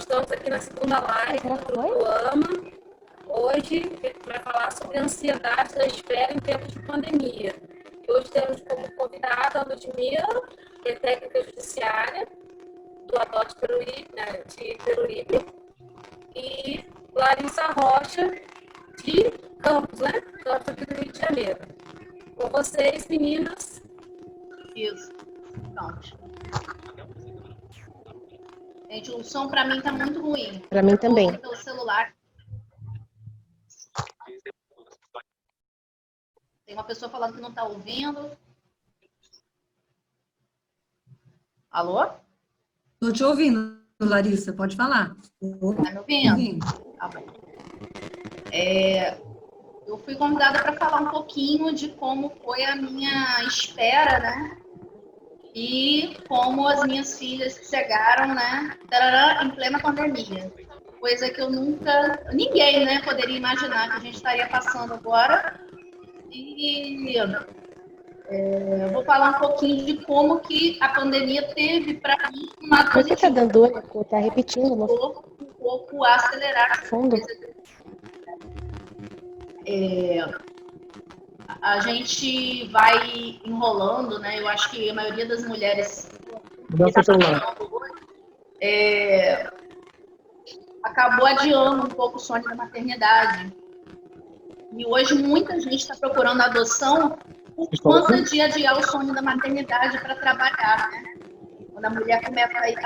estamos aqui na segunda live do Grupo AMA. Hoje a gente vai falar sobre a ansiedade da espera em tempos de pandemia. E hoje temos como convidada a Ludmila, que é técnica judiciária do ADOT Peruíbe, né, de Peruíbe, e Larissa Rocha, de Campos, né? Campos aqui do Rio de Janeiro. Com vocês, meninas. Isso. Pronto. Gente, o som para mim tá muito ruim. Para mim também. Pelo celular. Tem uma pessoa falando que não tá ouvindo. Alô? Estou te ouvindo, Larissa, pode falar. Tá me ouvindo? Tá bom. Eu fui convidada para falar um pouquinho de como foi a minha espera, né? E como as minhas filhas chegaram, né? Em plena pandemia. Coisa que eu nunca, ninguém, né, poderia imaginar que a gente estaria passando agora. E eu vou falar um pouquinho de como que a pandemia teve para mim uma Por que tá dando olho? Tá repetindo no um pouco acelerar fundo. A gente vai enrolando, né? Eu acho que a maioria das mulheres acabou adiando um pouco o sonho da maternidade. E hoje muita gente está procurando adoção por conta de adiar o sonho da maternidade para trabalhar, né? Quando a mulher começa a ir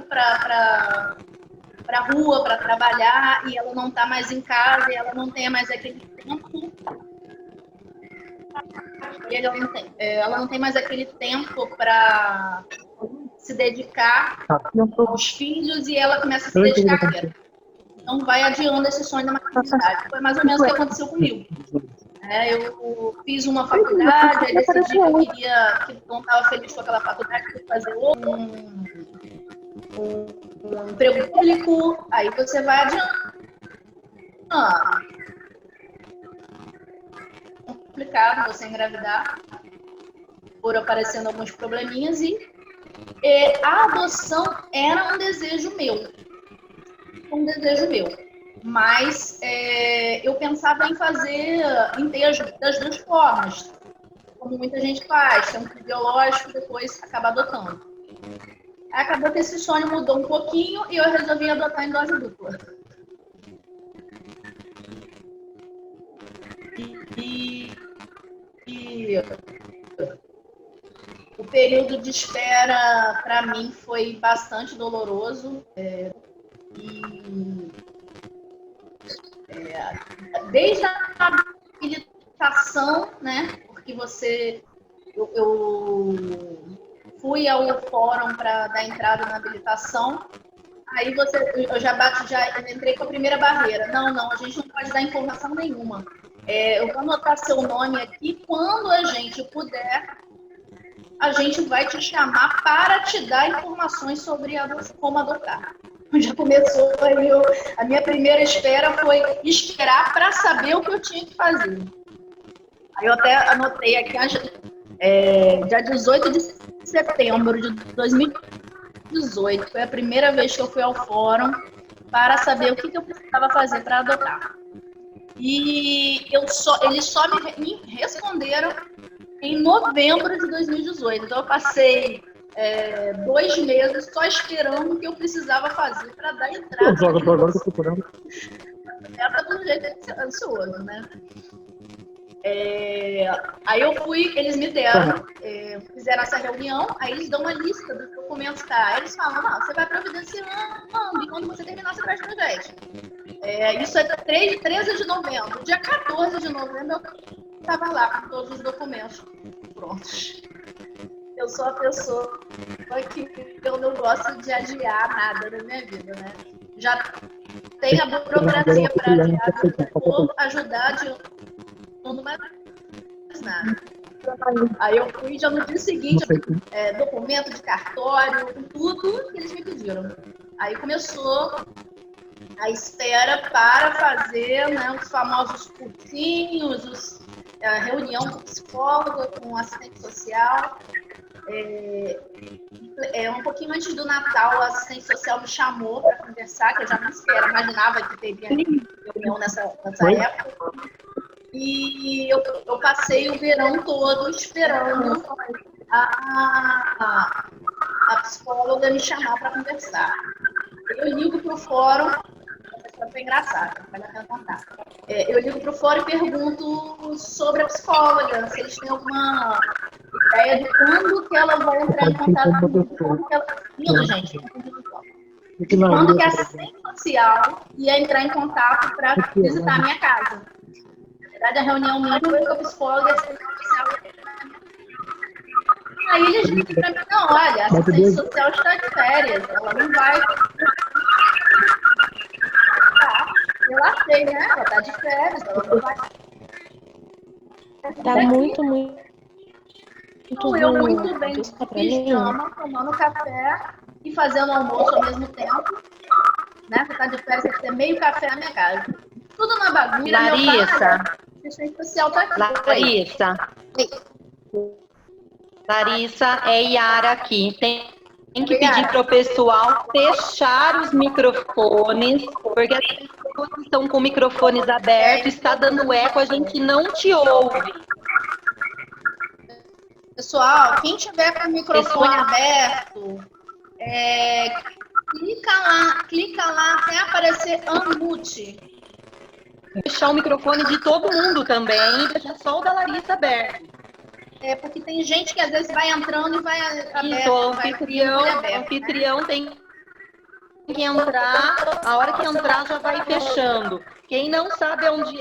para a rua para trabalhar e ela não está mais em casa e ela não tem mais aquele tempo. E ela não tem mais aquele tempo para se dedicar aos filhos e ela começa a se dedicar à vida. Então vai adiando esse sonho da maternidade. Foi mais ou menos o que aconteceu comigo. Eu fiz uma faculdade, aí decidi que eu queria, que não estava feliz com aquela faculdade, que eu ia fazer um emprego público, aí você vai adiando. É complicado você engravidar, por aparecendo alguns probleminhas, e a adoção era um desejo meu. Mas eu pensava em fazer entejo das duas formas, como muita gente faz, tem um filho biológico e depois acaba adotando. Aí acabou que esse sonho mudou um pouquinho e eu resolvi adotar em dose dupla. E o período de espera para mim foi bastante doloroso. Desde a habilitação, né? Porque eu fui ao fórum para dar entrada na habilitação. Aí eu já entrei com a primeira barreira. Não, a gente não pode dar informação nenhuma. Eu vou anotar seu nome aqui. Quando a gente puder, a gente vai te chamar para te dar informações sobre como adotar. Já começou aí, a minha primeira espera foi esperar para saber o que eu tinha que fazer. Aí eu até anotei aqui, dia 18 de setembro de 2018, foi a primeira vez que eu fui ao fórum para saber o que eu precisava fazer para adotar. E eles só me responderam em novembro de 2018. Então eu passei 2 meses só esperando o que eu precisava fazer para dar entrada. Ela do jeito ansioso, né? Aí eu fui, eles me deram, fizeram essa reunião, aí eles dão uma lista dos documentos, tá? Aí eles falam, não, você vai providenciando e quando você terminar, você traz pra gente. Isso é 13 de novembro. Dia 14 de novembro eu estava lá com todos os documentos prontos. Eu sou a pessoa que eu não gosto de adiar nada na minha vida, né? Já tem a burocracia para adiar, vou ajudar adiando mais nada. Aí eu fui já no dia seguinte, documento de cartório, tudo que eles me pediram. Aí começou a espera para fazer, né, os famosos cursinhos, a reunião com psicóloga, com assistente social. um pouquinho antes do Natal, a assistente social me chamou para conversar, que eu já não imaginava que teria reunião nessa época. E eu passei o verão todo esperando a psicóloga me chamar para conversar. Eu ligo para o fórum, essa foi engraçada, vale a pena contar. Eu ligo para o fórum e pergunto sobre a psicóloga, se eles têm alguma ideia de quando que ela vai entrar em contato comigo. Gente, de quando que a assistente social ia entrar em contato para visitar a minha casa. Na verdade, a reunião minha foi com a psicóloga e a assistente social. Aí eles dizem para mim, não, olha, a assistente social está de férias, ela não vai. Relatei, né? Ela está de férias, ela não vai. Tá muito, muito. Eu muito bem de pijama, tomando café e fazendo almoço ao mesmo tempo. Né? Você está de férias, você tem que ter meio café na minha casa. Tudo na bagunça. Larissa. A assistente social está aqui. Larissa, é Yara aqui. Tem que pedir para o pessoal fechar os microfones, porque as pessoas estão com microfones abertos, está dando eco, a gente não te ouve. Pessoal, quem tiver com o microfone aberto, clica lá até aparecer unmute. Fechar o microfone de todo mundo também e deixar só o da Larissa aberto. Porque tem gente que às vezes vai entrando e vai aberto. Isso, o anfitrião tem que entrar, a hora que entrar já vai fechando. Quem não sabe onde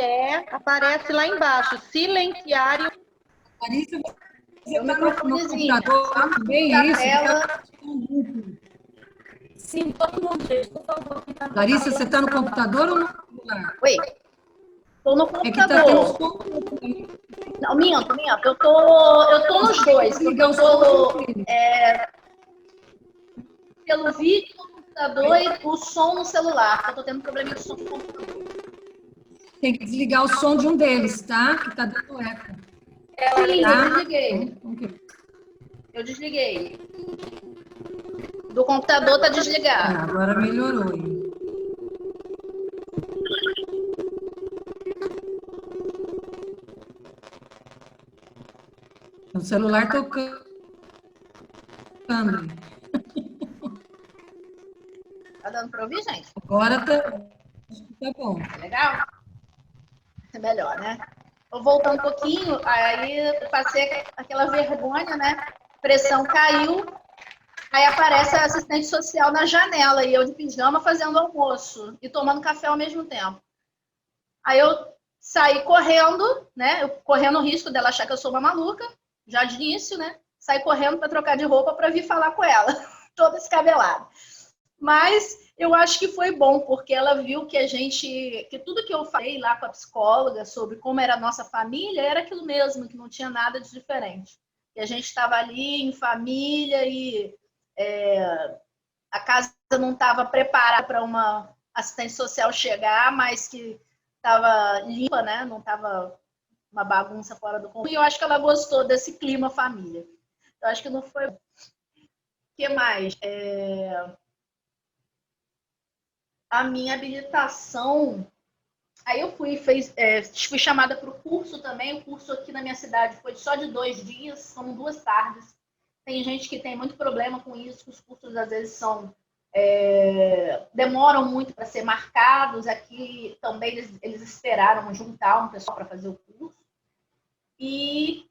aparece lá embaixo, silenciar. Larissa, você o está microfonezinho. Bem isso. Sim, todo mundo, gente, por favor. Larissa, você está no computador ou no celular? Oi, estou no É que está tendo computador. som. Não, minto. Eu tô nos dois. Eu tô pelo vídeo no computador e o som no celular. Eu tô tendo problema de som no computador. Tem que desligar o som de um deles, tá? Que está dando eco. Sim, Tá? eu desliguei. Eu desliguei. Do computador tá desligado. Agora melhorou. Hein? O celular tocando. Tá dando pra ouvir, gente? Agora tá bom. Legal? É melhor, né? Tô voltando um pouquinho, aí eu passei aquela vergonha, né? Pressão caiu, aí aparece a assistente social na janela e eu de pijama fazendo almoço e tomando café ao mesmo tempo. Aí eu saí correndo, né? Eu correndo o risco dela achar que eu sou uma maluca, já de início, né? Saí correndo para trocar de roupa para vir falar com ela, toda descabelada. Mas eu acho que foi bom, porque ela viu que tudo que eu falei lá com a psicóloga sobre como era a nossa família era aquilo mesmo, que não tinha nada de diferente. E a gente estava ali em família e a casa não estava preparada para uma assistente social chegar, mas que estava limpa, né? Não estava uma bagunça fora do comum. E eu acho que ela gostou desse clima família. Eu acho que não foi. O que mais? A minha habilitação. Aí eu fui chamada para o curso também. O curso aqui na minha cidade foi só de 2 dias, são 2 tardes. Tem gente que tem muito problema com isso, que os cursos às vezes demoram muito para ser marcados. Aqui também eles esperaram juntar um pessoal para fazer o curso. E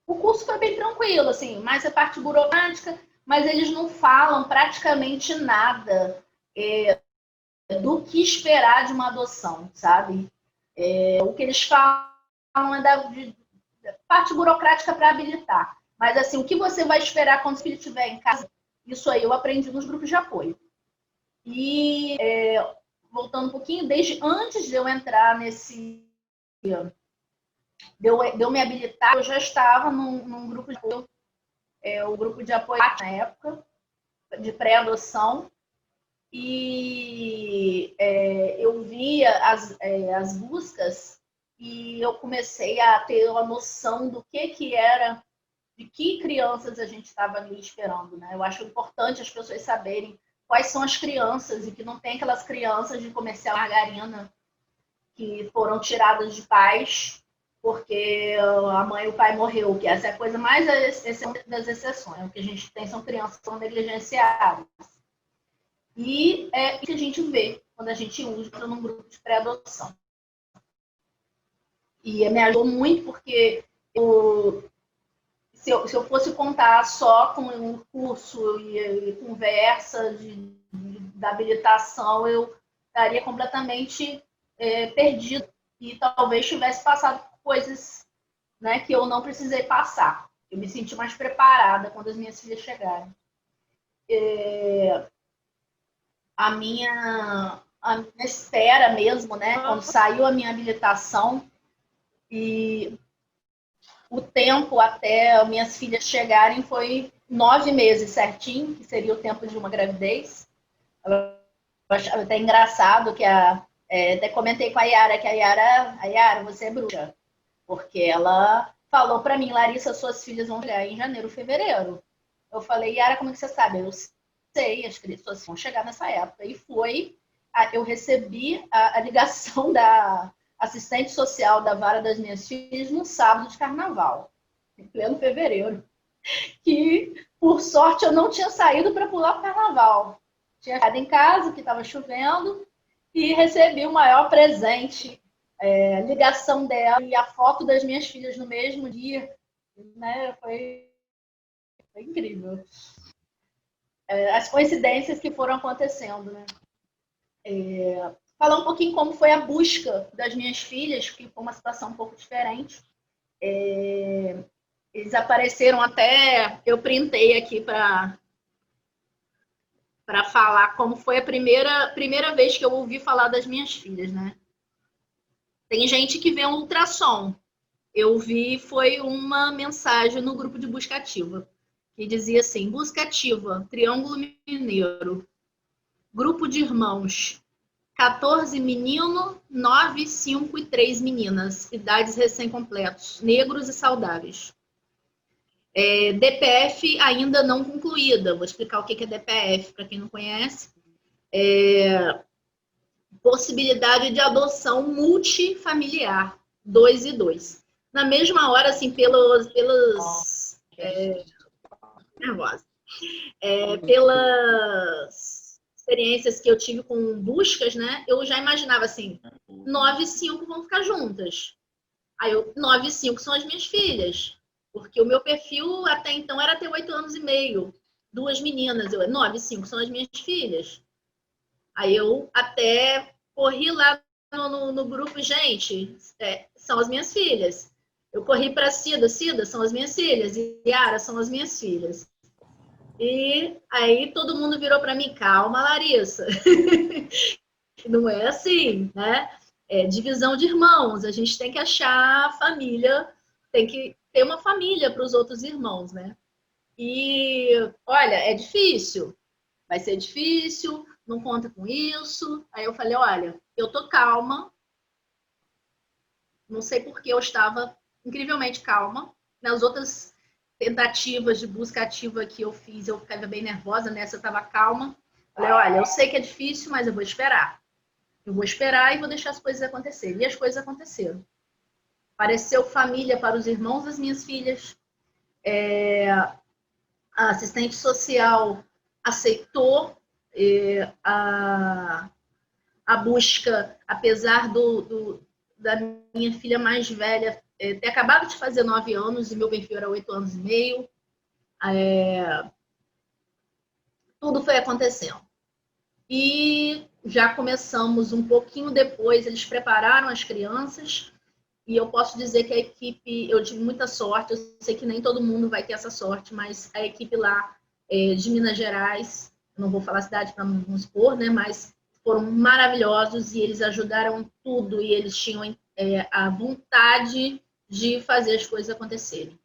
o curso foi bem tranquilo, assim, mais a parte burocrática, mas eles não falam praticamente nada do que esperar de uma adoção, sabe? O que eles falam é da parte burocrática para habilitar. Mas, assim, o que você vai esperar quando o filho estiver em casa, isso aí eu aprendi nos grupos de apoio. E, voltando um pouquinho, desde antes de eu entrar nesse... De eu me habilitar, eu já estava num grupo de apoio, o grupo de apoio na época, de pré-adoção, e eu via as buscas e eu comecei a ter uma noção do que era de que crianças a gente estava ali esperando, né? Eu acho importante as pessoas saberem quais são as crianças e que não tem aquelas crianças de comercial margarina que foram tiradas de pais porque a mãe e o pai morreu, que essa é a coisa mais das exceções. O que a gente tem são crianças que são negligenciadas. E é isso que a gente vê quando a gente usa num grupo de pré-adoção. E me ajudou muito porque se eu fosse contar só com um curso e conversa da habilitação, eu estaria completamente perdido e talvez tivesse passado por coisas, né, que eu não precisei passar. Eu me senti mais preparada quando as minhas filhas chegaram. A minha espera mesmo, né, quando saiu a minha habilitação e o tempo até minhas filhas chegarem foi 9 meses certinho, que seria o tempo de uma gravidez. Eu achava até engraçado que até comentei com a Yara que a Yara, você é bruxa. Porque ela falou para mim, Larissa, suas filhas vão chegar em janeiro, fevereiro. Eu falei, Yara, como é que você sabe? Eu sei, as crianças vão chegar nessa época. E eu recebi a ligação da assistente social da vara das minhas filhas no sábado de carnaval, em pleno fevereiro. Que, por sorte, eu não tinha saído para pular o carnaval. Tinha ficado em casa, que estava chovendo, e recebi o maior presente, ligação dela e a foto das minhas filhas no mesmo dia, né? Foi incrível. As coincidências que foram acontecendo, né? Falar um pouquinho como foi a busca das minhas filhas, que foi uma situação um pouco diferente. Eles apareceram até... Eu printei aqui para falar como foi a primeira vez que eu ouvi falar das minhas filhas, né? Tem gente que vê um ultrassom. Eu vi, foi uma mensagem no grupo de busca ativa, que dizia assim, busca ativa, Triângulo Mineiro, grupo de irmãos, 14 meninos, 9, 5 e 3 meninas, idades recém-completos, negros e saudáveis. DPF ainda não concluída. Vou explicar o que é DPF, para quem não conhece. Possibilidade de adoção multifamiliar, 2 e 2. Na mesma hora, assim, pelas experiências que eu tive com buscas, né? Eu já imaginava assim, 9 e 5 vão ficar juntas. Aí 9 e 5 são as minhas filhas. Porque o meu perfil até então era ter 8 anos e meio. 2 meninas. 9 e 5 são as minhas filhas. Aí eu até corri lá no grupo, gente, são as minhas filhas. Eu corri para Cida, são as minhas filhas. E Yara, são as minhas filhas. E aí todo mundo virou para mim, calma, Larissa. Não é assim, né? Divisão de irmãos. A gente tem que achar a família, tem que ter uma família para os outros irmãos, né? E, olha, é difícil. Vai ser difícil, não conta com isso. Aí eu falei, olha, eu tô calma. Não sei por que eu estava incrivelmente calma. Nas outras tentativas de busca ativa que eu fiz, eu ficava bem nervosa, nessa eu estava calma. Falei, olha, eu sei que é difícil, mas eu vou esperar. Eu vou esperar e vou deixar as coisas acontecerem. E as coisas aconteceram. Apareceu família para os irmãos das minhas filhas. A assistente social aceitou a busca, apesar da minha filha mais velha ter acabado de fazer 9 anos e meu perfil era 8 anos e meio. Tudo foi acontecendo. E já começamos um pouquinho depois, eles prepararam as crianças. E eu posso dizer que a equipe, eu tive muita sorte, eu sei que nem todo mundo vai ter essa sorte, mas a equipe lá de Minas Gerais, não vou falar a cidade para não expor, né, mas foram maravilhosos e eles ajudaram tudo e eles tinham a vontade de fazer as coisas acontecerem.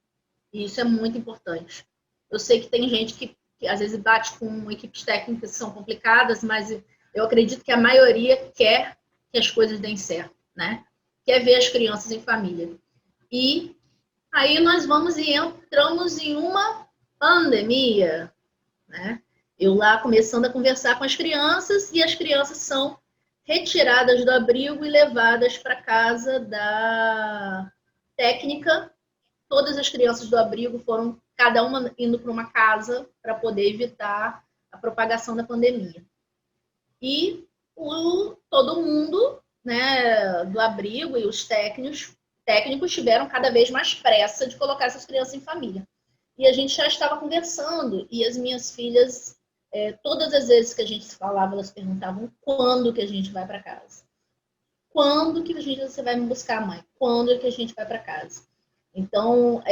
E isso é muito importante. Eu sei que tem gente que às vezes bate com equipes técnicas que são complicadas, mas eu acredito que a maioria quer que as coisas deem certo, né? Quer ver as crianças em família. E Aí nós vamos e entramos em uma pandemia, né? Eu lá começando a conversar com as crianças e as crianças são retiradas do abrigo e levadas para casa da técnica. Todas as crianças do abrigo foram, cada uma indo para uma casa para poder evitar a propagação da pandemia. E todo mundo, né, do abrigo e os técnicos tiveram cada vez mais pressa de colocar essas crianças em família. E a gente já estava conversando, e as minhas filhas, todas as vezes que a gente se falava, elas perguntavam quando que a gente vai para casa. Quando que você vai me buscar, mãe? Quando que a gente vai para casa? Então,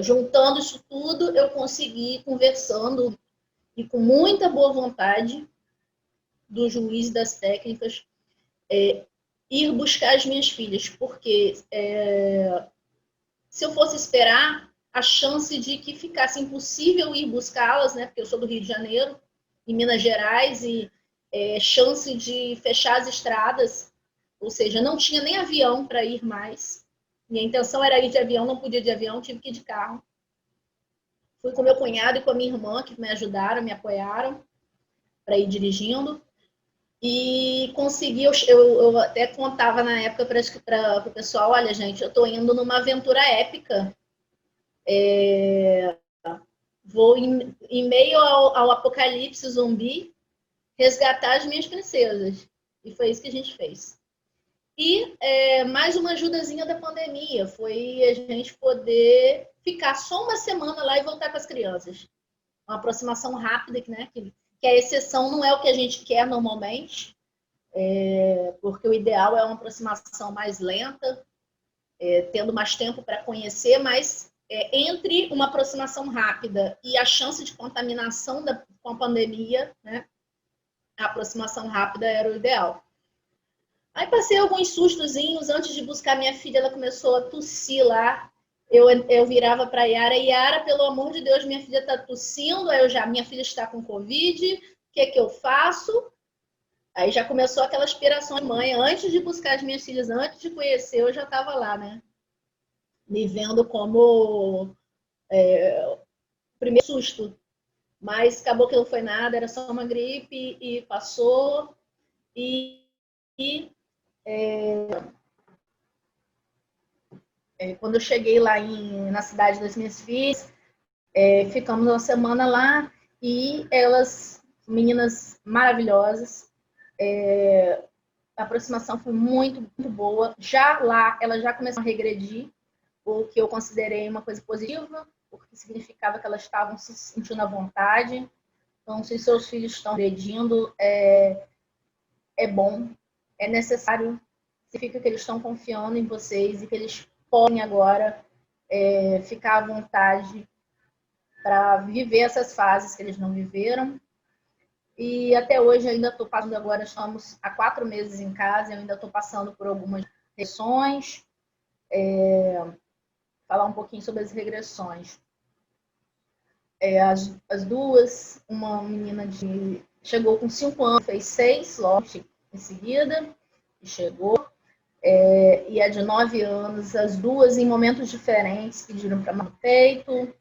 juntando isso tudo, eu consegui, conversando e com muita boa vontade do juiz das técnicas, ir buscar as minhas filhas, porque se eu fosse esperar, a chance de que ficasse impossível ir buscá-las, né, porque eu sou do Rio de Janeiro, em Minas Gerais, e chance de fechar as estradas, ou seja, não tinha nem avião para ir mais. Minha intenção era ir de avião, não podia de avião, tive que ir de carro. Fui com meu cunhado e com a minha irmã, que me ajudaram, me apoiaram para ir dirigindo. E consegui, eu até contava na época para o pessoal, olha, gente, eu estou indo numa aventura épica. Vou, em meio ao apocalipse zumbi, resgatar as minhas princesas. E foi isso que a gente fez. E mais uma ajudazinha da pandemia, foi a gente poder ficar só uma semana lá e voltar com as crianças. Uma aproximação rápida, né, que a exceção não é o que a gente quer normalmente, porque o ideal é uma aproximação mais lenta, tendo mais tempo para conhecer, mas entre uma aproximação rápida e a chance de contaminação com a pandemia, né, a aproximação rápida era o ideal. Aí passei alguns sustozinhos, antes de buscar minha filha, ela começou a tossir lá. Eu virava para a Yara, pelo amor de Deus, minha filha está tossindo, minha filha está com Covid, o que eu faço? Aí já começou aquela aspiração de mãe, antes de buscar as minhas filhas, antes de conhecer, eu já estava lá, né? Me vendo como primeiro susto. Mas acabou que não foi nada, era só uma gripe e passou. Quando eu cheguei lá na cidade das minhas filhas, ficamos uma semana lá e elas, meninas maravilhosas, a aproximação foi muito, muito boa. Já lá, elas já começaram a regredir, o que eu considerei uma coisa positiva, porque significava que elas estavam se sentindo à vontade. Então, se seus filhos estão regredindo, é bom, é necessário, significa que eles estão confiando em vocês e que eles podem agora ficar à vontade para viver essas fases que eles não viveram. E até hoje ainda estou passando, agora estamos há 4 meses em casa, eu ainda estou passando por algumas regressões. Falar um pouquinho sobre as regressões. As duas, uma menina chegou com 5 anos, fez 6 logo em seguida, e chegou. E a de 9 anos, as duas em momentos diferentes pediram para mamar no peito.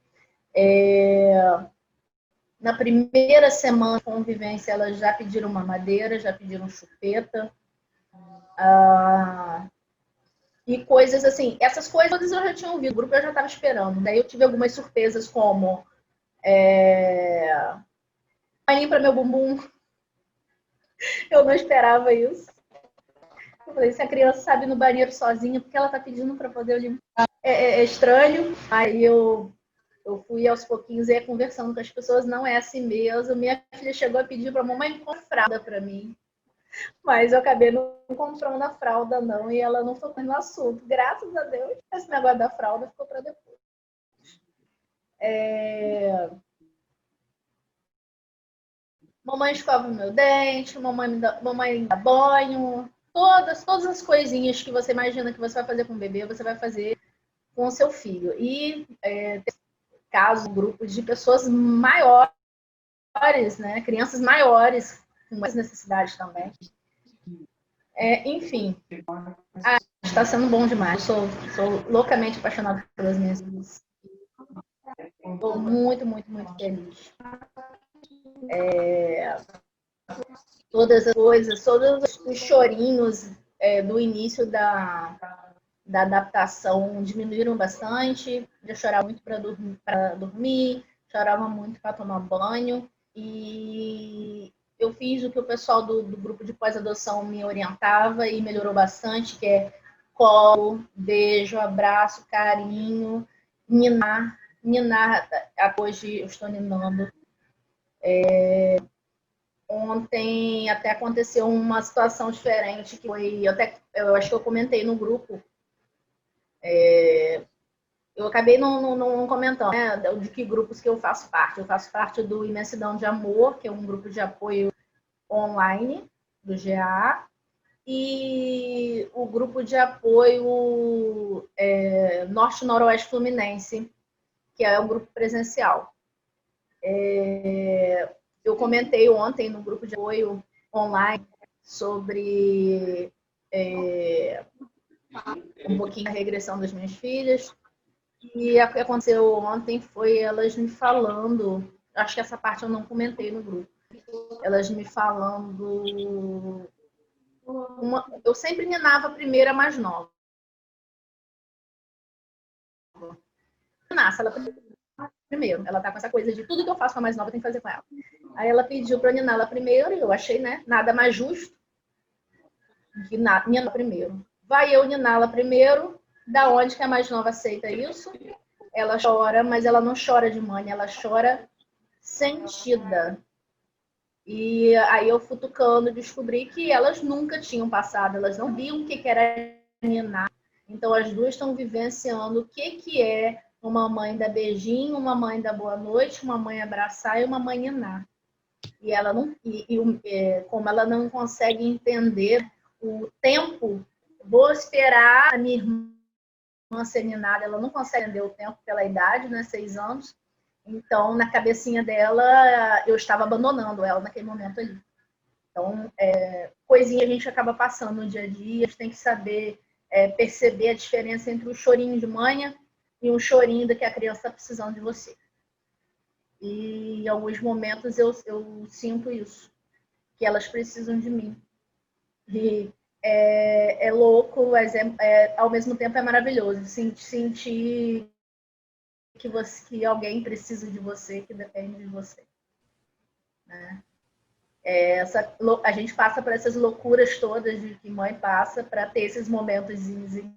Na primeira semana de convivência, elas já pediram mamadeira, já pediram chupeta. E coisas assim, essas coisas todas eu já tinha ouvido, o grupo eu já estava esperando. Daí eu tive algumas surpresas, como mãe, limpa meu bumbum. Eu não esperava isso. Eu falei, se a criança sabe ir no banheiro sozinha, porque ela está pedindo para poder limpar? É estranho. Aí eu fui aos pouquinhos e ia conversando com as pessoas, não é assim mesmo. Minha filha chegou a pedir para a mamãe comprar fralda para mim. Mas eu acabei não comprando a fralda, não, e ela não tocou no assunto. Graças a Deus, esse negócio da fralda ficou para depois. Mamãe escova o meu dente, mamãe me dá banho. Todas as coisinhas que você imagina que você vai fazer com o bebê, você vai fazer com o seu filho. E casos, grupos de pessoas maiores, né? Crianças maiores, com mais necessidades também. Enfim, está sendo bom demais. Sou loucamente apaixonada pelas minhas filhas. Estou muito, muito, muito feliz. Todas as coisas, todos os chorinhos do início da adaptação diminuíram bastante. Eu chorava muito para dormir, chorava muito para tomar banho. E eu fiz o que o pessoal do grupo de pós-adoção me orientava e melhorou bastante, que é colo, beijo, abraço, carinho, ninar. Ninar, hoje eu estou ninando. Ontem até aconteceu uma situação diferente, que foi, eu acho que eu comentei no grupo, eu acabei não comentando, né, de que grupos que eu faço parte. Eu faço parte do Imensidão de Amor, que é um grupo de apoio online do GA, e o grupo de apoio Norte-Noroeste Fluminense, que é um grupo presencial. Eu comentei ontem no grupo de apoio online sobre um pouquinho da regressão das minhas filhas. E o que aconteceu ontem foi elas me falando, acho que essa parte eu não comentei no grupo, elas me falando, eu sempre ninava a primeira mais nova. Nasce ela primeiro, ela tá com essa coisa de tudo que eu faço com a mais nova, eu tenho que fazer com ela. Aí ela pediu para ninar ela primeiro, e eu achei, né, nada mais justo que ninar primeiro. Vai eu niná-la primeiro, da onde que a mais nova aceita isso? Ela chora, mas ela não chora de mãe, ela chora sentida. E aí eu futucando, descobri que elas nunca tinham passado, elas não viam o que era ninar. Então as duas estão vivenciando o que é uma mãe dar beijinho, uma mãe dar boa noite, uma mãe abraçar e uma mãe ninar. E ela não, como ela não consegue entender o tempo, vou esperar a minha irmã ser ninada, ela não consegue entender o tempo pela idade, né, 6 anos. Então, na cabecinha dela, eu estava abandonando ela naquele momento ali. Então, coisinha a gente acaba passando no dia a dia, a gente tem que saber perceber a diferença entre o chorinho de manha e um chorinho da que a criança está precisando de você. E em alguns momentos eu sinto isso, que elas precisam de mim. E é louco, mas ao mesmo tempo é maravilhoso sentir que alguém precisa de você, que depende de você. Né? A gente passa por essas loucuras todas de que mãe passa para ter esses momentos em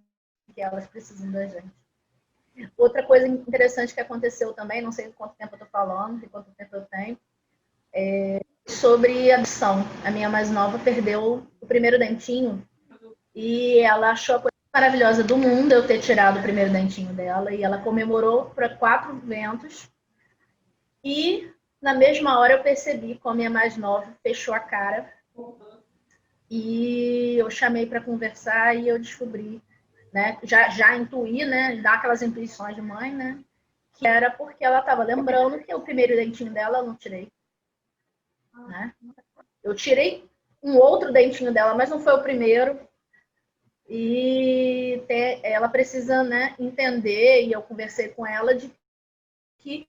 que elas precisam da gente. Outra coisa interessante que aconteceu também, não sei quanto tempo eu estou falando, de quanto tempo eu tenho, sobre adoção. A minha mais nova perdeu o primeiro dentinho e ela achou a coisa maravilhosa do mundo eu ter tirado o primeiro dentinho dela, e ela comemorou para 4 ventos. E na mesma hora eu percebi como a minha mais nova fechou a cara, e eu chamei para conversar e eu descobri, né, já intuí, né, dar aquelas intuições de mãe, né, que era porque ela estava lembrando que o primeiro dentinho dela eu não tirei. Né? Eu tirei um outro dentinho dela, mas não foi o primeiro. E ela precisa, né, entender, e eu conversei com ela, de que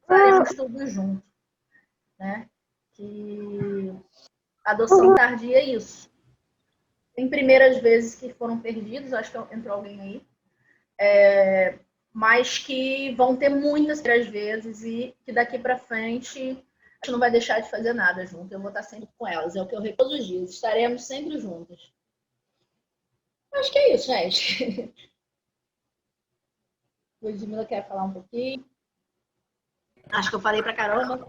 faremos tudo junto. Né? Que adoção tardia é isso. Tem primeiras vezes que foram perdidos, acho que entrou alguém aí, mas que vão ter muitas outras vezes, e que daqui para frente a gente não vai deixar de fazer nada junto. Eu vou estar sempre com elas, é o que eu repito todos os dias, estaremos sempre juntas. Acho que é isso, gente. Ludmila quer falar um pouquinho? Acho que eu falei pra caramba.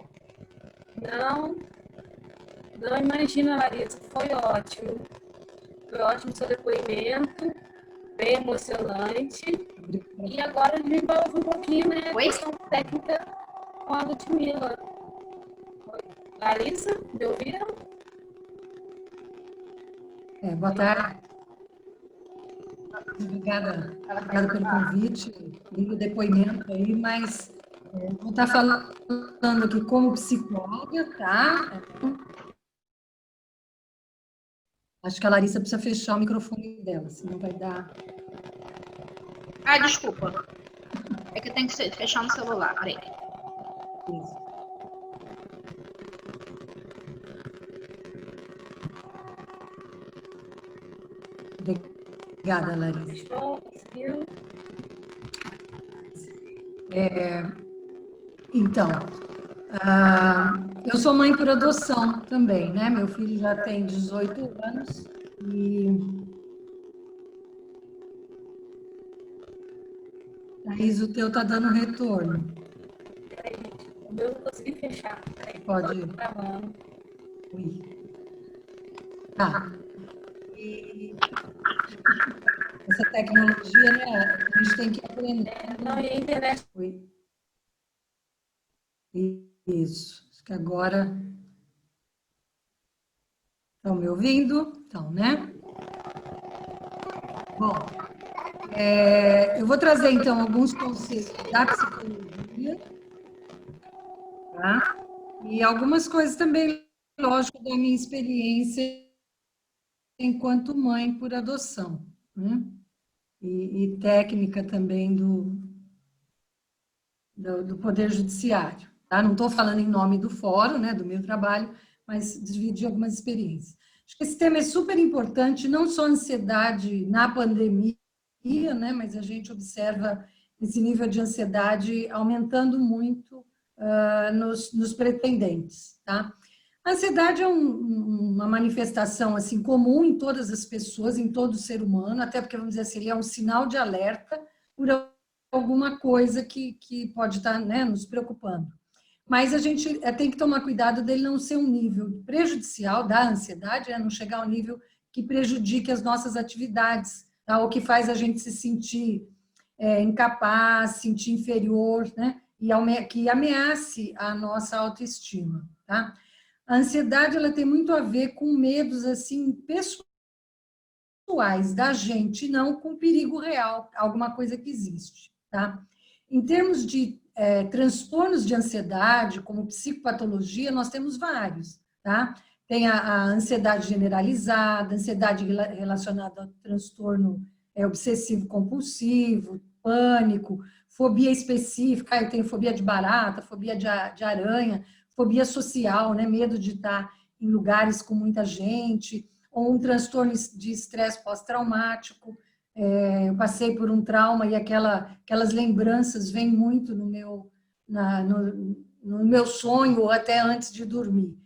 Não imagina, Larissa, foi ótimo. Foi ótimo o seu depoimento, bem emocionante. E agora a gente vai ouvir um pouquinho, né, a questão técnica com a Ludmila. Larissa, me ouviram? Boa tarde. Obrigada pelo convite, lindo depoimento aí, mas vou estar falando aqui como psicóloga, tá? Acho que a Larissa precisa fechar o microfone dela, senão vai dar... Ah, desculpa. É que tem que fechar no celular, peraí. Isso. Obrigada, Larissa. Então, eu sou mãe por adoção também, né? Meu filho já tem 18 anos e... Thaís, o teu está dando retorno. O meu não consegui fechar. Pode ir. Gravando. Ui. Tá. E essa tecnologia, né? A gente tem que aprender. Não, e a internet. Ui. Isso. Acho que agora... Estão me ouvindo? Então, né? Bom, eu vou trazer, então, alguns conceitos da psicologia, tá? E algumas coisas também, lógico, da minha experiência enquanto mãe por adoção, né? E técnica também do Poder Judiciário, tá? Não estou falando em nome do fórum, né, do meu trabalho, mas dividir algumas experiências. Acho que esse tema é super importante, não só a ansiedade na pandemia, né, mas a gente observa esse nível de ansiedade aumentando muito nos pretendentes, tá? A ansiedade é uma manifestação assim comum em todas as pessoas, em todo ser humano, até porque, vamos dizer assim, ele é um sinal de alerta por alguma coisa que pode estar, né, nos preocupando. Mas a gente tem que tomar cuidado dele não ser um nível prejudicial da ansiedade, não chegar ao nível que prejudique as nossas atividades, tá? Ou que faz a gente se sentir incapaz, sentir inferior, né? E que ameace a nossa autoestima, tá? A ansiedade, ela tem muito a ver com medos, assim, pessoais da gente, não com perigo real, alguma coisa que existe, tá? Em termos de transtornos de ansiedade, como psicopatologia, nós temos vários, tá? Tem a ansiedade generalizada, ansiedade relacionada ao transtorno obsessivo-compulsivo, pânico, fobia específica, eu tenho fobia de barata, fobia de aranha, fobia social, né? Medo de estar em lugares com muita gente, ou um transtorno de estresse pós-traumático. Eu passei por um trauma e aquelas lembranças vêm muito no meu sonho, ou até antes de dormir.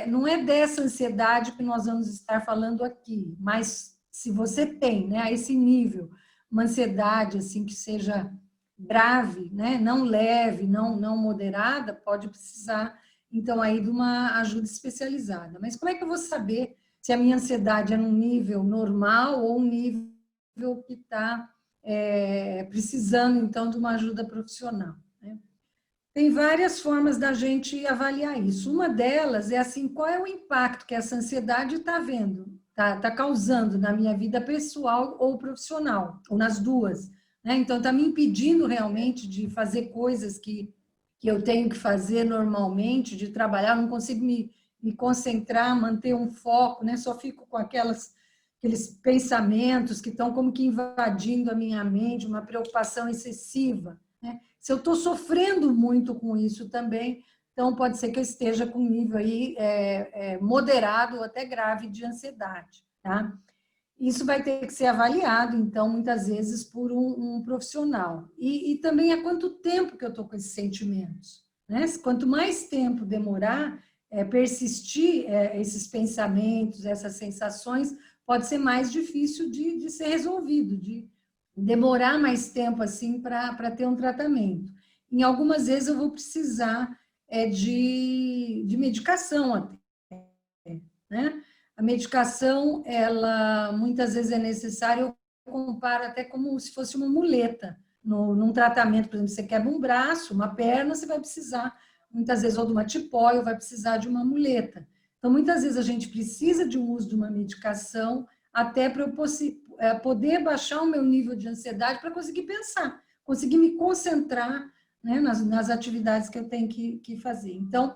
Não é dessa ansiedade que nós vamos estar falando aqui, mas se você tem, né, a esse nível, uma ansiedade assim, que seja grave, né, não leve, não moderada, pode precisar, então, aí de uma ajuda especializada. Mas como é que eu vou saber se a minha ansiedade é num nível normal ou um nível que está precisando, então, de uma ajuda profissional, né? Tem várias formas da gente avaliar isso. Uma delas é assim, qual é o impacto que essa ansiedade está causando na minha vida pessoal ou profissional, ou nas duas, né? Então, está me impedindo realmente de fazer coisas que eu tenho que fazer normalmente, de trabalhar, não consigo me concentrar, manter um foco, né? Só fico com aqueles pensamentos que estão como que invadindo a minha mente, uma preocupação excessiva, né? Se eu estou sofrendo muito com isso também, então pode ser que eu esteja com um nível aí moderado ou até grave de ansiedade, tá? Isso vai ter que ser avaliado, então, muitas vezes por um profissional. E também há quanto tempo que eu estou com esses sentimentos, né? Quanto mais tempo demorar, persistir esses pensamentos, essas sensações, pode ser mais difícil de ser resolvido, de demorar mais tempo assim para ter um tratamento. Em algumas vezes eu vou precisar de medicação até, né? A medicação, ela muitas vezes é necessária, eu comparo até como se fosse uma muleta. Num tratamento, por exemplo, você quebra um braço, uma perna, você vai precisar, muitas vezes, ou de uma tipóia, ou vai precisar de uma muleta. Então, muitas vezes a gente precisa de um uso de uma medicação até para eu poder baixar o meu nível de ansiedade para conseguir pensar, conseguir me concentrar, né, nas atividades que eu tenho que fazer. Então,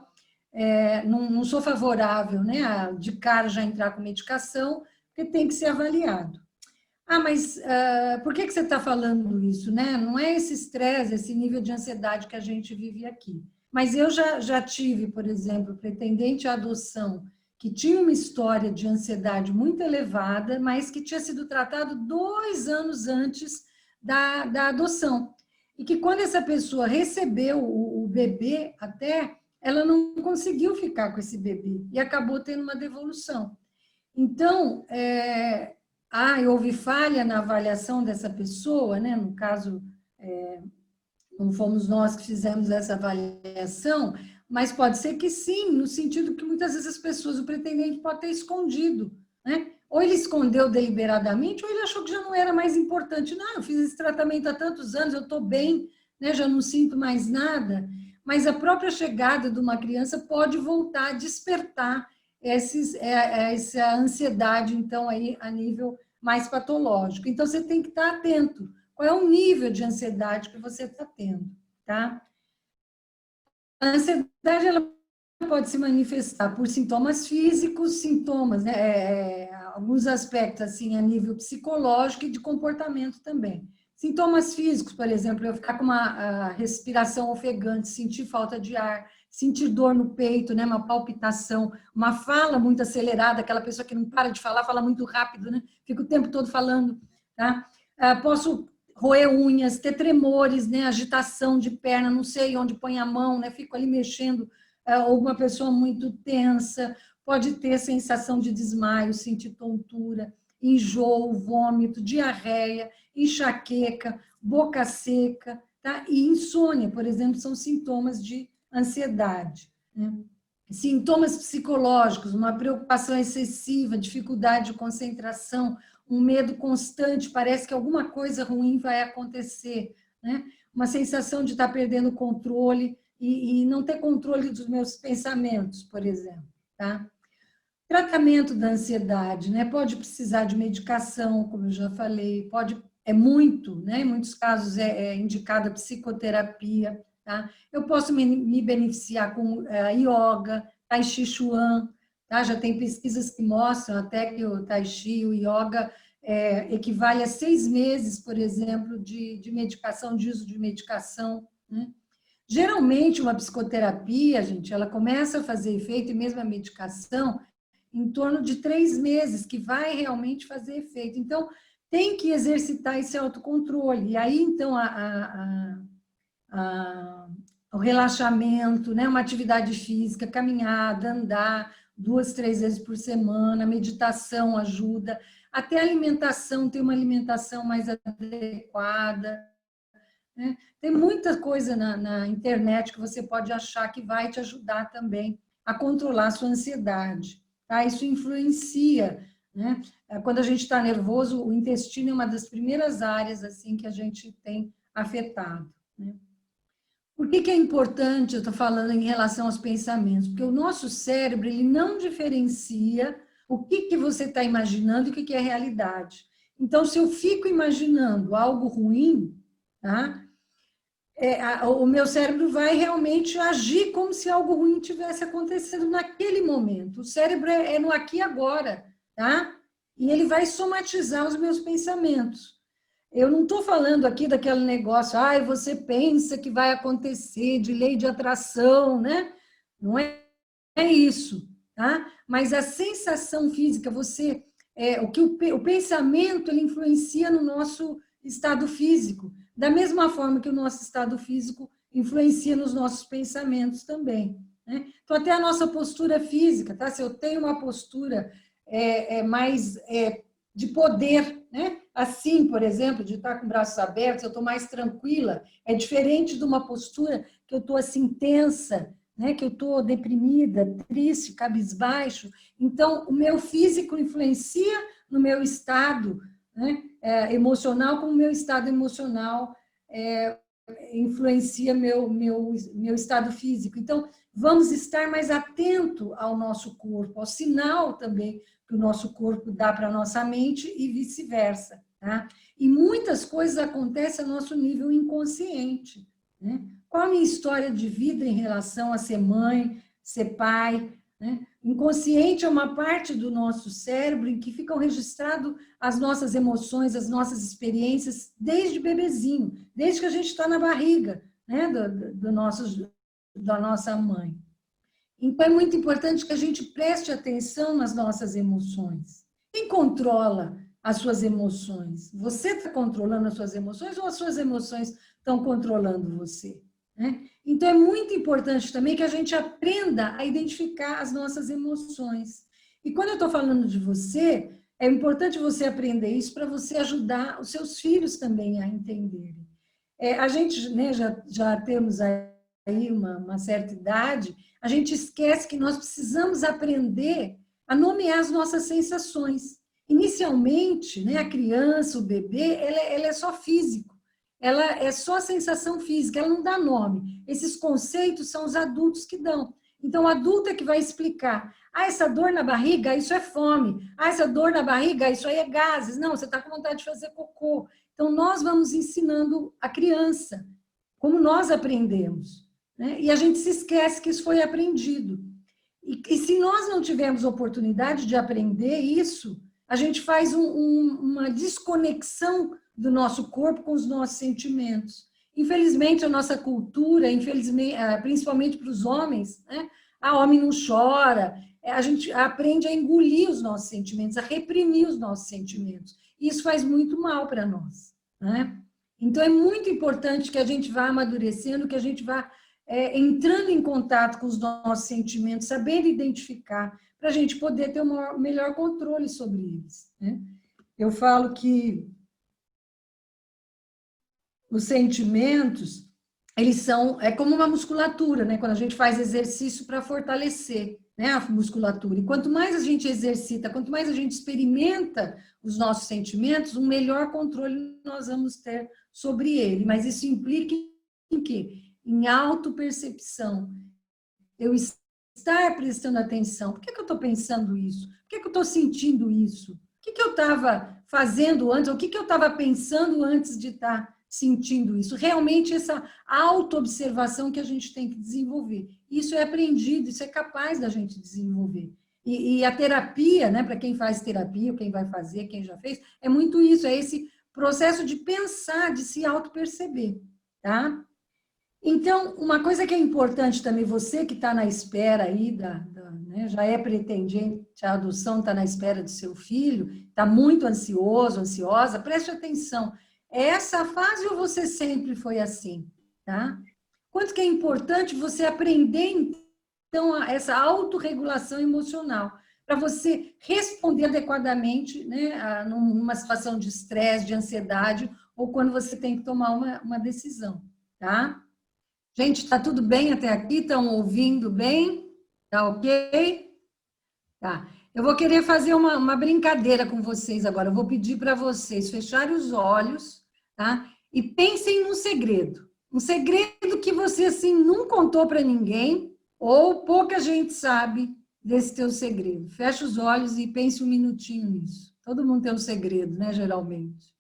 não sou favorável, né, a de cara já entrar com medicação, porque tem que ser avaliado. Mas por que você está falando isso, né? Não é esse estresse, esse nível de ansiedade que a gente vive aqui. Mas eu já tive, por exemplo, pretendente à adoção, que tinha uma história de ansiedade muito elevada, mas que tinha sido tratado 2 anos antes da adoção. E que quando essa pessoa recebeu o bebê até, ela não conseguiu ficar com esse bebê e acabou tendo uma devolução. Então, houve falha na avaliação dessa pessoa, né? No caso, não fomos nós que fizemos essa avaliação, mas pode ser que sim, no sentido que muitas vezes as pessoas, o pretendente pode ter escondido, né? Ou ele escondeu deliberadamente, ou ele achou que já não era mais importante. Não, eu fiz esse tratamento há tantos anos, eu estou bem, né? Já não sinto mais nada. Mas a própria chegada de uma criança pode voltar a despertar essa ansiedade, então, aí, a nível mais patológico. Então, você tem que estar atento. Qual é o nível de ansiedade que você está tendo, tá? A ansiedade, ela pode se manifestar por sintomas físicos, sintomas, né? Alguns aspectos, assim, a nível psicológico e de comportamento também. Sintomas físicos, por exemplo, eu ficar com uma respiração ofegante, sentir falta de ar, sentir dor no peito, né? Uma palpitação, uma fala muito acelerada, aquela pessoa que não para de falar, fala muito rápido, né? Fica o tempo todo falando, tá? Posso roer unhas, ter tremores, né? Agitação de perna, não sei onde põe a mão, né? Fico ali mexendo, ou uma pessoa muito tensa, pode ter sensação de desmaio, sentir tontura, enjoo, vômito, diarreia, enxaqueca, boca seca, tá? E insônia, por exemplo, são sintomas de ansiedade, né? Sintomas psicológicos, uma preocupação excessiva, dificuldade de concentração, um medo constante, parece que alguma coisa ruim vai acontecer, né? Uma sensação de estar perdendo o controle e não ter controle dos meus pensamentos, por exemplo, tá? Tratamento da ansiedade, né? Pode precisar de medicação, como eu já falei, muito, né? Em muitos casos é indicada psicoterapia, tá? Eu posso me beneficiar com yoga, tai chi chuan, tá? Já tem pesquisas que mostram até que o tai chi, o yoga, equivale a 6 meses, por exemplo, de medicação, de uso de medicação, né? Geralmente, uma psicoterapia, gente, ela começa a fazer efeito, e mesmo a medicação, em torno de 3 meses, que vai realmente fazer efeito. Então, tem que exercitar esse autocontrole. E aí, então, o relaxamento, né? Uma atividade física, caminhada, andar 2, 3 vezes por semana, meditação ajuda, até a alimentação, ter uma alimentação mais adequada, né? Tem muita coisa na internet que você pode achar que vai te ajudar também a controlar a sua ansiedade, tá? Isso influencia, né? Quando a gente está nervoso, o intestino é uma das primeiras áreas assim que a gente tem afetado, né? Por que é importante, eu estou falando em relação aos pensamentos? Porque o nosso cérebro, ele não diferencia o que você está imaginando e o que é realidade. Então, se eu fico imaginando algo ruim, tá? O meu cérebro vai realmente agir como se algo ruim tivesse acontecendo naquele momento. O cérebro é no aqui e agora, tá? E ele vai somatizar os meus pensamentos. Eu não estou falando aqui daquele negócio, você pensa que vai acontecer, de lei de atração, né? Não é isso, tá? Mas a sensação física, o pensamento, ele influencia no nosso estado físico, da mesma forma que o nosso estado físico influencia nos nossos pensamentos também, né? Então, até a nossa postura física, tá? Se eu tenho uma postura mais de poder, né? Assim, por exemplo, de estar com braços abertos, eu estou mais tranquila, é diferente de uma postura que eu estou assim tensa, né? Que eu estou deprimida, triste, cabisbaixo. Então, o meu físico influencia no meu estado, né? Emocional, como o meu estado emocional influencia meu estado físico. Então, vamos estar mais atento ao nosso corpo, ao sinal também que o nosso corpo dá para a nossa mente e vice-versa, tá? E muitas coisas acontecem a nosso nível inconsciente, né? Qual a minha história de vida em relação a ser mãe, ser pai, né? Inconsciente é uma parte do nosso cérebro em que ficam registradas as nossas emoções, as nossas experiências desde bebezinho, desde que a gente está na barriga, né, da nossa mãe. Então, é muito importante que a gente preste atenção nas nossas emoções. Quem controla as suas emoções? Você está controlando as suas emoções ou as suas emoções estão controlando você? Né? Então, é muito importante também que a gente aprenda a identificar as nossas emoções. E quando eu estou falando de você, é importante você aprender isso para você ajudar os seus filhos também a entenderem. A gente, né, já temos aí uma certa idade, a gente esquece que nós precisamos aprender a nomear as nossas sensações. Inicialmente, né, a criança, o bebê, ela é só físico. Ela é só sensação física, ela não dá nome. Esses conceitos são os adultos que dão. Então, o adulto é que vai explicar. Ah, essa dor na barriga, isso é fome. Ah, essa dor na barriga, isso aí é gases. Não, você está com vontade de fazer cocô. Então, nós vamos ensinando a criança como nós aprendemos. Né? E a gente se esquece que isso foi aprendido. E se nós não tivermos oportunidade de aprender isso, a gente faz uma desconexão do nosso corpo com os nossos sentimentos. Infelizmente, a nossa cultura, infelizmente, principalmente para os homens, né? Homem não chora, a gente aprende a engolir os nossos sentimentos, a reprimir os nossos sentimentos. E isso faz muito mal para nós. Né? Então, é muito importante que a gente vá amadurecendo, que a gente vá entrando em contato com os nossos sentimentos, sabendo identificar, para a gente poder ter um melhor controle sobre eles. Né? Eu falo que os sentimentos, eles são, como uma musculatura, né? Quando a gente faz exercício para fortalecer, né, a musculatura. E quanto mais a gente exercita, quanto mais a gente experimenta os nossos sentimentos, um melhor controle nós vamos ter sobre ele. Mas isso implica em quê? Em autopercepção. Eu estar prestando atenção. Por que eu estou pensando isso? Por que eu estou sentindo isso? O que eu estava fazendo antes? Ou o que eu estava pensando antes de estar sentindo isso? Realmente essa autoobservação que a gente tem que desenvolver. Isso é aprendido, isso é capaz da gente desenvolver. E a terapia, né, para quem faz terapia, ou quem vai fazer, quem já fez, é muito isso, é esse processo de pensar, de se autoperceber, tá? Então, uma coisa que é importante também, você que está na espera aí, né, já é pretendente, a adoção está na espera do seu filho, está muito ansioso, ansiosa, preste atenção. É essa fase ou você sempre foi assim? Tá? Quanto que é importante você aprender, então, essa autorregulação emocional, para você responder adequadamente, né, numa situação de estresse, de ansiedade, ou quando você tem que tomar uma decisão, tá? Gente, tá tudo bem até aqui? Estão ouvindo bem? Tá ok? Tá. Eu vou querer fazer uma brincadeira com vocês agora. Eu vou pedir para vocês fecharem os olhos, tá? E pensem num segredo. Um segredo que você, assim, não contou para ninguém, ou pouca gente sabe desse teu segredo. Fecha os olhos e pense um minutinho nisso. Todo mundo tem um segredo, né, geralmente.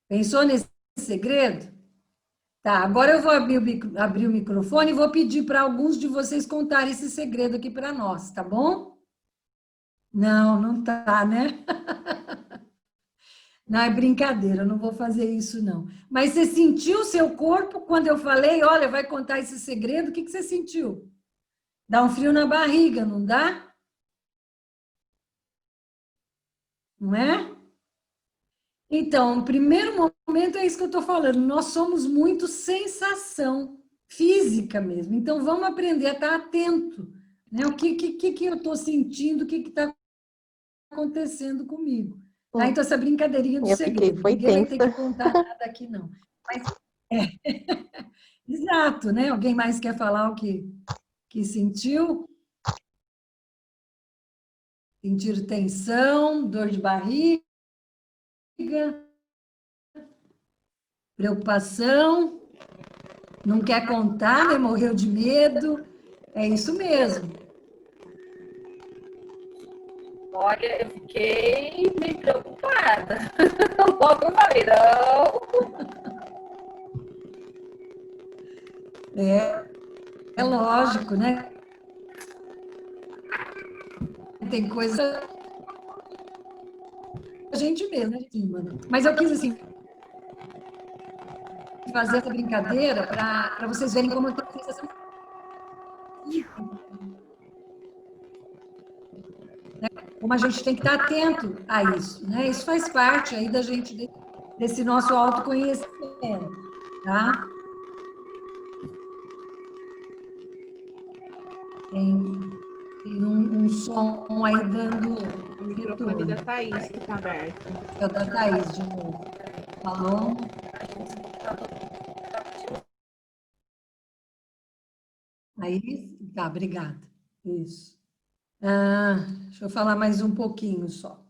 Pensou nesse segredo? Tá, agora eu vou abrir o microfone e vou pedir para alguns de vocês contarem esse segredo aqui para nós, tá bom? Não, não tá, né? Não, é brincadeira, eu não vou fazer isso, não. Mas você sentiu o seu corpo quando eu falei, olha, vai contar esse segredo, o que você sentiu? Dá um frio na barriga, não dá? Não é? Então, no primeiro momento é isso que eu estou falando, nós somos muito sensação física mesmo, então vamos aprender a estar atento, né? O que eu estou sentindo, o que está acontecendo comigo. Tá? Então, essa brincadeirinha do segredo, ninguém vai ter que contar nada aqui, não. Mas, exato, né? Alguém mais quer falar o que sentiu? Sentir tensão, dor de barriga, preocupação, não quer contar, né? Morreu de medo. É isso mesmo. Olha, eu fiquei meio preocupada. Logo eu falei, não. É lógico, né? Tem coisa a gente mesmo, né? Mas eu quis, assim, fazer essa brincadeira para vocês verem como eu tenho sensação, né? Como a gente tem que estar atento a isso, né? Isso faz parte aí da gente, desse nosso autoconhecimento, tá? Tem um som aí dando O microfone da Thaís que está aberto. É o da Thaís, de novo. Falou? Aí, tá, obrigada. Isso. Deixa eu falar mais um pouquinho só.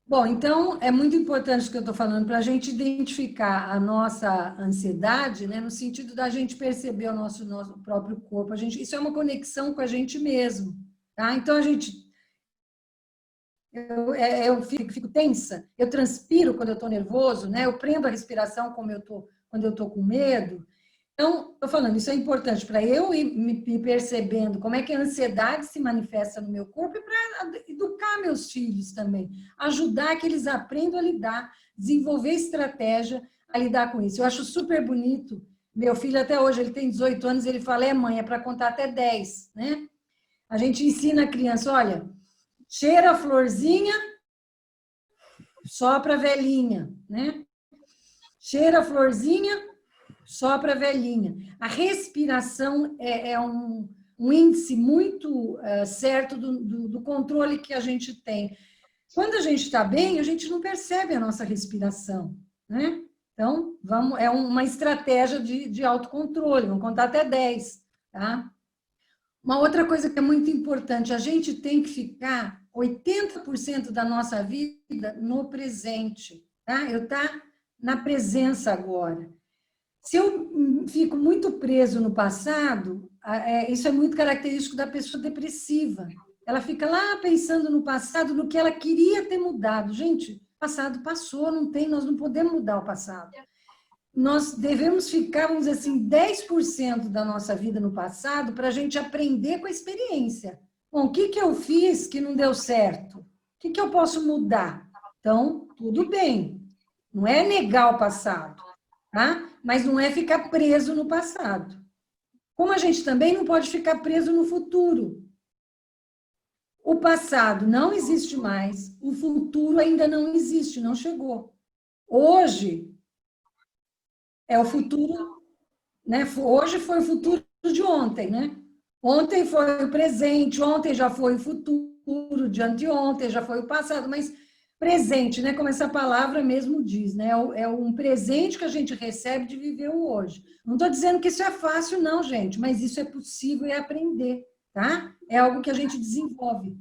Bom, então, é muito importante o que eu estou falando, para a gente identificar a nossa ansiedade, né, no sentido da gente perceber o nosso próprio corpo. Isso é uma conexão com a gente mesmo, tá? Então, eu fico tensa, eu transpiro quando eu estou nervoso, né? Eu prendo a respiração quando eu estou com medo. Então, estou falando, isso é importante para eu ir me percebendo como é que a ansiedade se manifesta no meu corpo e para educar meus filhos também, ajudar que eles aprendam a lidar, desenvolver estratégia a lidar com isso. Eu acho super bonito. Meu filho até hoje, ele tem 18 anos, ele fala, mãe, é para contar até 10, né? A gente ensina a criança, olha, cheira a florzinha, sopra a velhinha, né? Cheira a florzinha, sopra a velhinha. A respiração é um índice muito certo do controle que a gente tem. Quando a gente está bem, a gente não percebe a nossa respiração, né? Então, é uma estratégia de autocontrole, vamos contar até 10, tá? Uma outra coisa que é muito importante, a gente tem que ficar 80% da nossa vida no presente, tá? Eu estou na presença agora. Se eu fico muito preso no passado, isso é muito característico da pessoa depressiva. Ela fica lá pensando no passado, no que ela queria ter mudado. Gente, o passado passou, nós não podemos mudar o passado. Nós devemos ficar, vamos dizer assim, 10% da nossa vida no passado para a gente aprender com a experiência. Bom, o que eu fiz que não deu certo? O que eu posso mudar? Então, tudo bem. Não é negar o passado, tá? Mas não é ficar preso no passado. Como a gente também não pode ficar preso no futuro. O passado não existe mais, o futuro ainda não existe, não chegou. Hoje é o futuro, né? Hoje foi o futuro de ontem, né? Ontem foi o presente, ontem já foi o futuro, de anteontem já foi o passado, mas presente, né? Como essa palavra mesmo diz, né? É um presente que a gente recebe de viver o hoje. Não estou dizendo que isso é fácil, não, gente, mas isso é possível e aprender, tá? É algo que a gente desenvolve.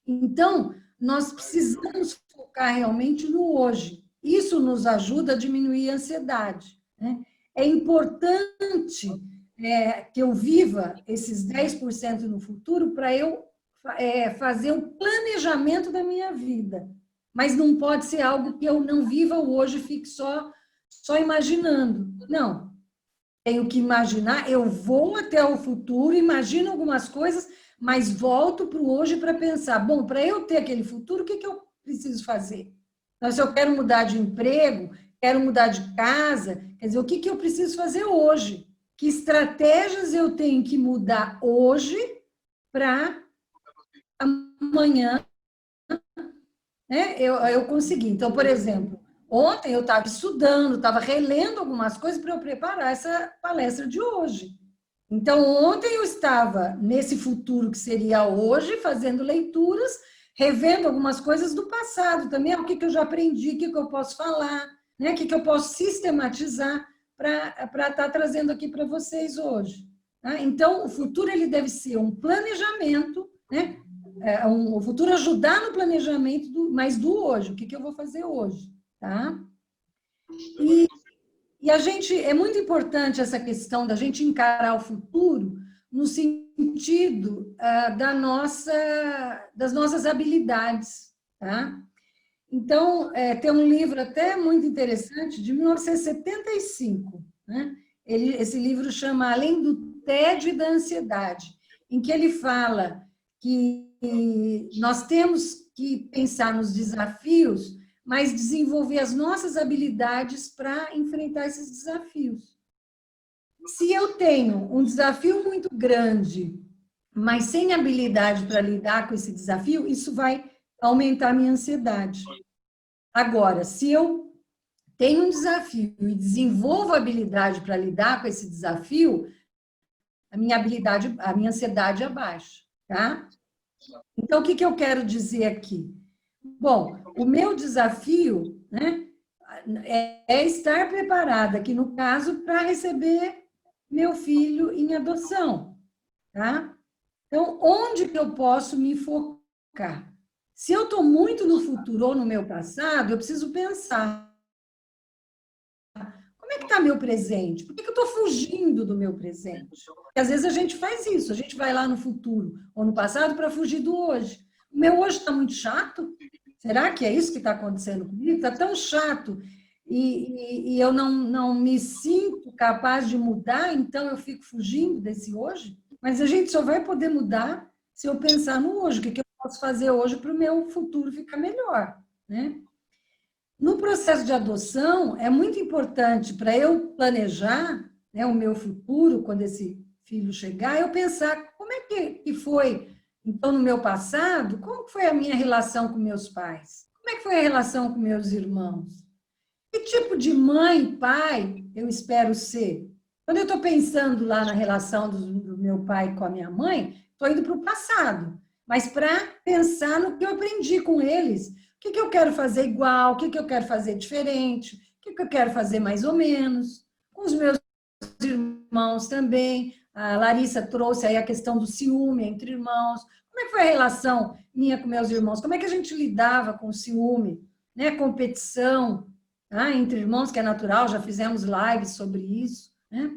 Então, nós precisamos focar realmente no hoje. Isso nos ajuda a diminuir a ansiedade, né? É importante que eu viva esses 10% no futuro para eu fazer um planejamento da minha vida. Mas não pode ser algo que eu não viva hoje e fique só imaginando. Não. Tenho que imaginar, eu vou até o futuro, imagino algumas coisas, mas volto para o hoje para pensar, bom, para eu ter aquele futuro, o que eu preciso fazer? Então, se eu quero mudar de emprego, quero mudar de casa, quer dizer, o que eu preciso fazer hoje? Que estratégias eu tenho que mudar hoje para amanhã, né, eu conseguir. Então, por exemplo, ontem eu estava estudando, estava relendo algumas coisas para eu preparar essa palestra de hoje. Então, ontem eu estava nesse futuro que seria hoje, fazendo leituras, revendo algumas coisas do passado também, o que eu já aprendi, o que eu posso falar, né, o que eu posso sistematizar para estar trazendo aqui para vocês hoje. Tá? Então, o futuro ele deve ser um planejamento, né? O futuro ajudar no planejamento, mas do hoje, o que eu vou fazer hoje. Tá? E a gente, é muito importante essa questão da gente encarar o futuro no sentido das nossas habilidades, tá? Então, tem um livro até muito interessante, de 1975, né? Esse livro chama Além do tédio e da ansiedade, em que ele fala que nós temos que pensar nos desafios, mas desenvolver as nossas habilidades para enfrentar esses desafios. Se eu tenho um desafio muito grande, mas sem habilidade para lidar com esse desafio, isso vai aumentar a minha ansiedade. Agora, se eu tenho um desafio e desenvolvo habilidade para lidar com esse desafio, a minha ansiedade abaixa, tá? Então, o que eu quero dizer aqui? Bom, o meu desafio, né, é estar preparada, aqui no caso, para receber meu filho em adoção, tá? Então, onde que eu posso me focar? Se eu estou muito no futuro ou no meu passado, eu preciso pensar, como é que está meu presente? Por que eu estou fugindo do meu presente? Porque às vezes a gente faz isso, a gente vai lá no futuro ou no passado para fugir do hoje. O meu hoje está muito chato? Será que é isso que está acontecendo comigo? Está tão chato e eu não me sinto capaz de mudar, então eu fico fugindo desse hoje? Mas a gente só vai poder mudar se eu pensar no hoje, o que eu posso fazer hoje para o meu futuro ficar melhor, né? No processo de adoção, é muito importante para eu planejar, né, o meu futuro, quando esse filho chegar, eu pensar como é que foi, então, no meu passado, como foi a minha relação com meus pais? Como é que foi a relação com meus irmãos? Que tipo de mãe, pai eu espero ser? Quando eu estou pensando lá na relação do meu pai com a minha mãe, estou indo para o passado, mas para pensar no que eu aprendi com eles. O que eu quero fazer igual, o que eu quero fazer diferente, o que eu quero fazer mais ou menos. Com os meus irmãos também, a Larissa trouxe aí a questão do ciúme entre irmãos. Como é que foi a relação minha com meus irmãos? Como é que a gente lidava com o ciúme, né? Competição, tá? Entre irmãos, que é natural, já fizemos lives sobre isso, né?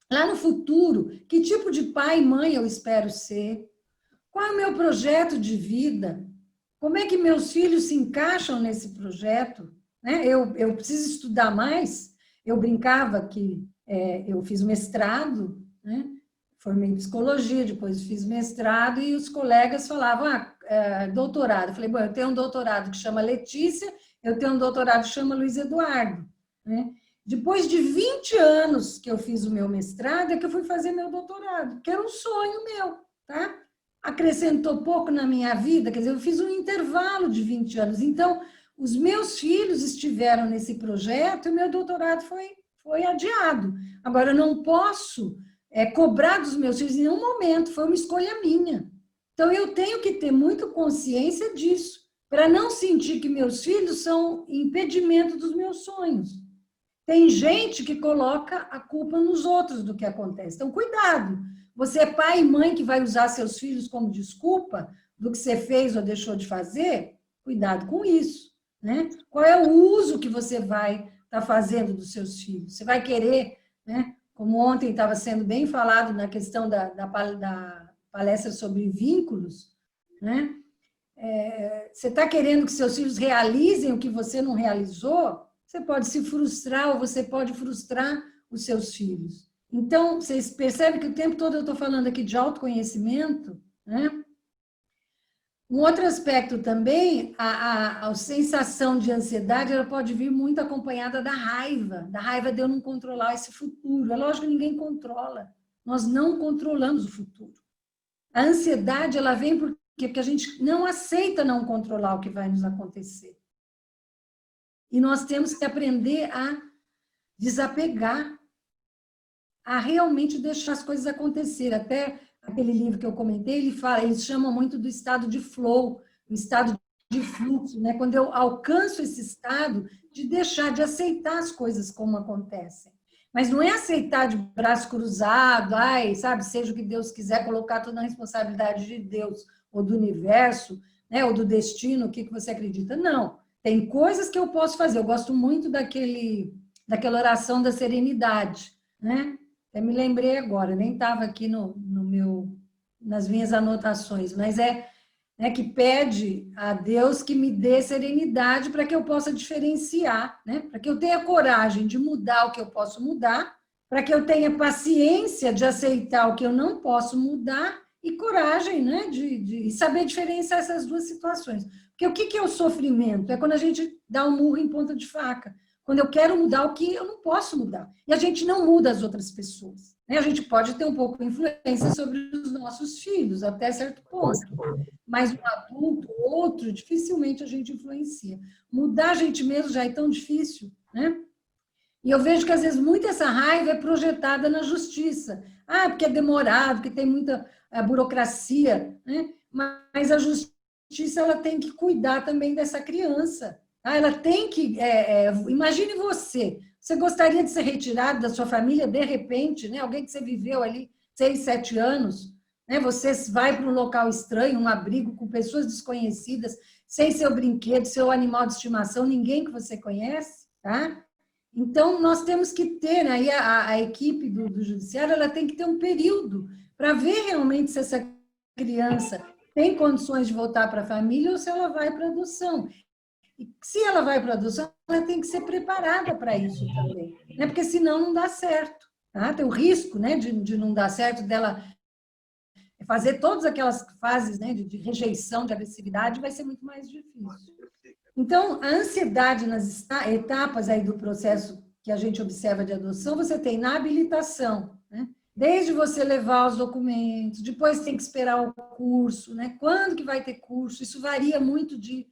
Lá no futuro, que tipo de pai e mãe eu espero ser? Qual é o meu projeto de vida? Como é que meus filhos se encaixam nesse projeto? Né? Eu preciso estudar mais. Eu brincava que eu fiz mestrado, né? Formei em psicologia, depois fiz mestrado, e os colegas falavam, doutorado. Eu falei, bom, eu tenho um doutorado que chama Letícia, eu tenho um doutorado que chama Luiz Eduardo. Né? Depois de 20 anos que eu fiz o meu mestrado, é que eu fui fazer meu doutorado, que era um sonho meu, tá? Acrescentou pouco na minha vida, quer dizer, eu fiz um intervalo de 20 anos. Então, os meus filhos estiveram nesse projeto e o meu doutorado foi adiado. Agora, eu não posso cobrar dos meus filhos em nenhum momento, foi uma escolha minha. Então, eu tenho que ter muita consciência disso, para não sentir que meus filhos são impedimento dos meus sonhos. Tem gente que coloca a culpa nos outros do que acontece. Então, cuidado. Você é pai e mãe que vai usar seus filhos como desculpa do que você fez ou deixou de fazer? Cuidado com isso, né? Qual é o uso que você vai estar fazendo dos seus filhos? Você vai querer, né? Como ontem estava sendo bem falado na questão da palestra sobre vínculos, né? Você está querendo que seus filhos realizem o que você não realizou? Você pode se frustrar ou você pode frustrar os seus filhos. Então, vocês percebem que o tempo todo eu estou falando aqui de autoconhecimento, né? Um outro aspecto também, a sensação de ansiedade, ela pode vir muito acompanhada da raiva de eu não controlar esse futuro. É lógico que ninguém controla, nós não controlamos o futuro. A ansiedade, ela vem porque a gente não aceita não controlar o que vai nos acontecer. E nós temos que aprender a desapegar, a realmente deixar as coisas acontecer. Até aquele livro que eu comentei, eles chamam muito do estado de flow, o estado de fluxo, né? Quando eu alcanço esse estado de deixar, de aceitar as coisas como acontecem. Mas não é aceitar de braço cruzado, sabe, seja o que Deus quiser, colocar toda a responsabilidade de Deus, ou do universo, né? Ou do destino, o que você acredita. Não, tem coisas que eu posso fazer. Eu gosto muito daquela oração da serenidade, né? Eu me lembrei agora, nem estava aqui nas minhas anotações, mas que pede a Deus que me dê serenidade para que eu possa diferenciar, né? Para que eu tenha coragem de mudar o que eu posso mudar para que eu tenha paciência de aceitar o que eu não posso mudar e coragem, né, de saber diferenciar essas duas situações. Porque o que é o sofrimento? É quando a gente dá um murro em ponta de faca. Quando eu quero mudar o que eu não posso mudar. E a gente não muda as outras pessoas. Né? A gente pode ter um pouco de influência sobre os nossos filhos, até certo ponto. Mas um adulto, outro, dificilmente a gente influencia. Mudar a gente mesmo já é tão difícil, né? E eu vejo que, às vezes, muita essa raiva é projetada na justiça. Ah, porque é demorado, porque tem muita burocracia, né? Mas a justiça ela tem que cuidar também dessa criança. Tá? Ela tem que... imagine você gostaria de ser retirado da sua família de repente, né? Alguém que você viveu ali 6, 7 anos, né? Você vai para um local estranho, um abrigo com pessoas desconhecidas, sem seu brinquedo, seu animal de estimação, ninguém que você conhece, tá? Então, nós temos que ter, aí a equipe do judiciário, ela tem que ter um período para ver realmente se essa criança tem condições de voltar para a família ou se ela vai para a adoção. E se ela vai para a adoção, ela tem que ser preparada para isso também, né? Porque senão não dá certo. Tá? Tem o risco, né, de não dar certo, dela fazer todas aquelas fases, né, de rejeição, de agressividade, vai ser muito mais difícil. Então, a ansiedade nas etapas aí do processo que a gente observa de adoção, você tem na habilitação, né? Desde você levar os documentos, depois tem que esperar o curso, né? Quando que vai ter curso? Isso varia muito de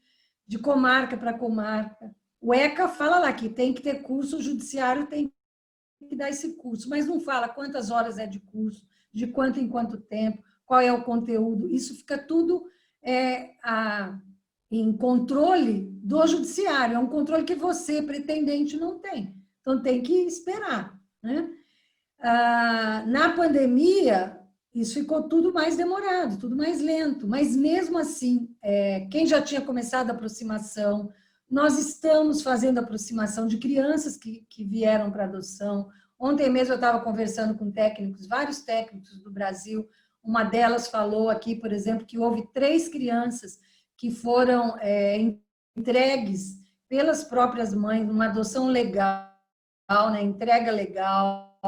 comarca para comarca. O ECA fala lá que tem que ter curso, o judiciário tem que dar esse curso, mas não fala quantas horas é de curso, de quanto em quanto tempo, qual é o conteúdo. Isso fica tudo em controle do judiciário, é um controle que você, pretendente, não tem. Então, tem que esperar, né? Na pandemia, isso ficou tudo mais demorado, tudo mais lento, mas mesmo assim, quem já tinha começado a aproximação, nós estamos fazendo aproximação de crianças que vieram para adoção. Ontem mesmo eu estava conversando com técnicos, vários técnicos do Brasil, uma delas falou aqui, por exemplo, que houve 3 crianças que foram entregues pelas próprias mães, numa adoção legal, né, entrega legal.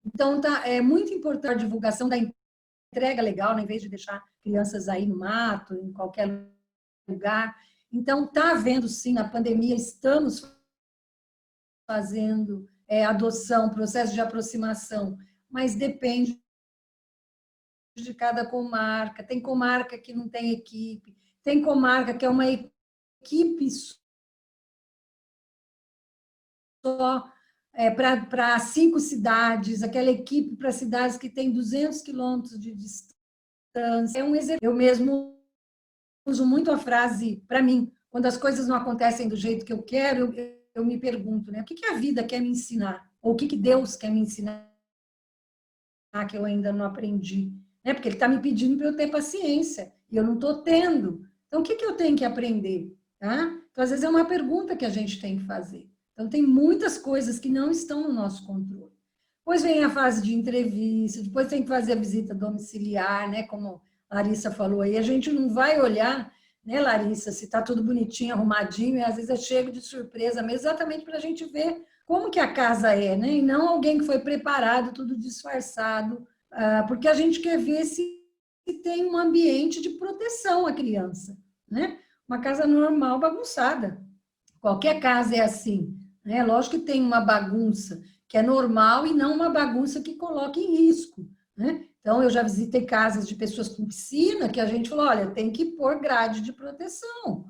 Então, é muito importante a divulgação da entrega legal, né, em vez de deixar crianças aí no mato, em qualquer lugar. Então, está havendo, sim, na pandemia, estamos fazendo adoção, processo de aproximação, mas depende de cada comarca. Tem comarca que não tem equipe, tem comarca que é uma equipe só para 5 cidades, aquela equipe para cidades que têm 200 quilômetros de distância. É um exercício. Eu mesmo uso muito a frase, para mim, quando as coisas não acontecem do jeito que eu quero, eu me pergunto, né? O que a vida quer me ensinar? Ou o que Deus quer me ensinar que eu ainda não aprendi? Né? Porque Ele está me pedindo para eu ter paciência, e eu não estou tendo. Então, o que eu tenho que aprender? Tá? Então, às vezes, é uma pergunta que a gente tem que fazer. Então, tem muitas coisas que não estão no nosso controle. Depois vem a fase de entrevista, depois tem que fazer a visita domiciliar, né? Como a Larissa falou aí, a gente não vai olhar, né, Larissa, se está tudo bonitinho, arrumadinho, e às vezes é chego de surpresa mesmo, exatamente para a gente ver como que a casa é, né? E não alguém que foi preparado, tudo disfarçado, porque a gente quer ver se tem um ambiente de proteção à criança, né? Uma casa normal bagunçada. Qualquer casa é assim, né? Lógico que tem uma bagunça que é normal e não uma bagunça que coloque em risco, né? Então, eu já visitei casas de pessoas com piscina que a gente falou, olha, tem que pôr grade de proteção,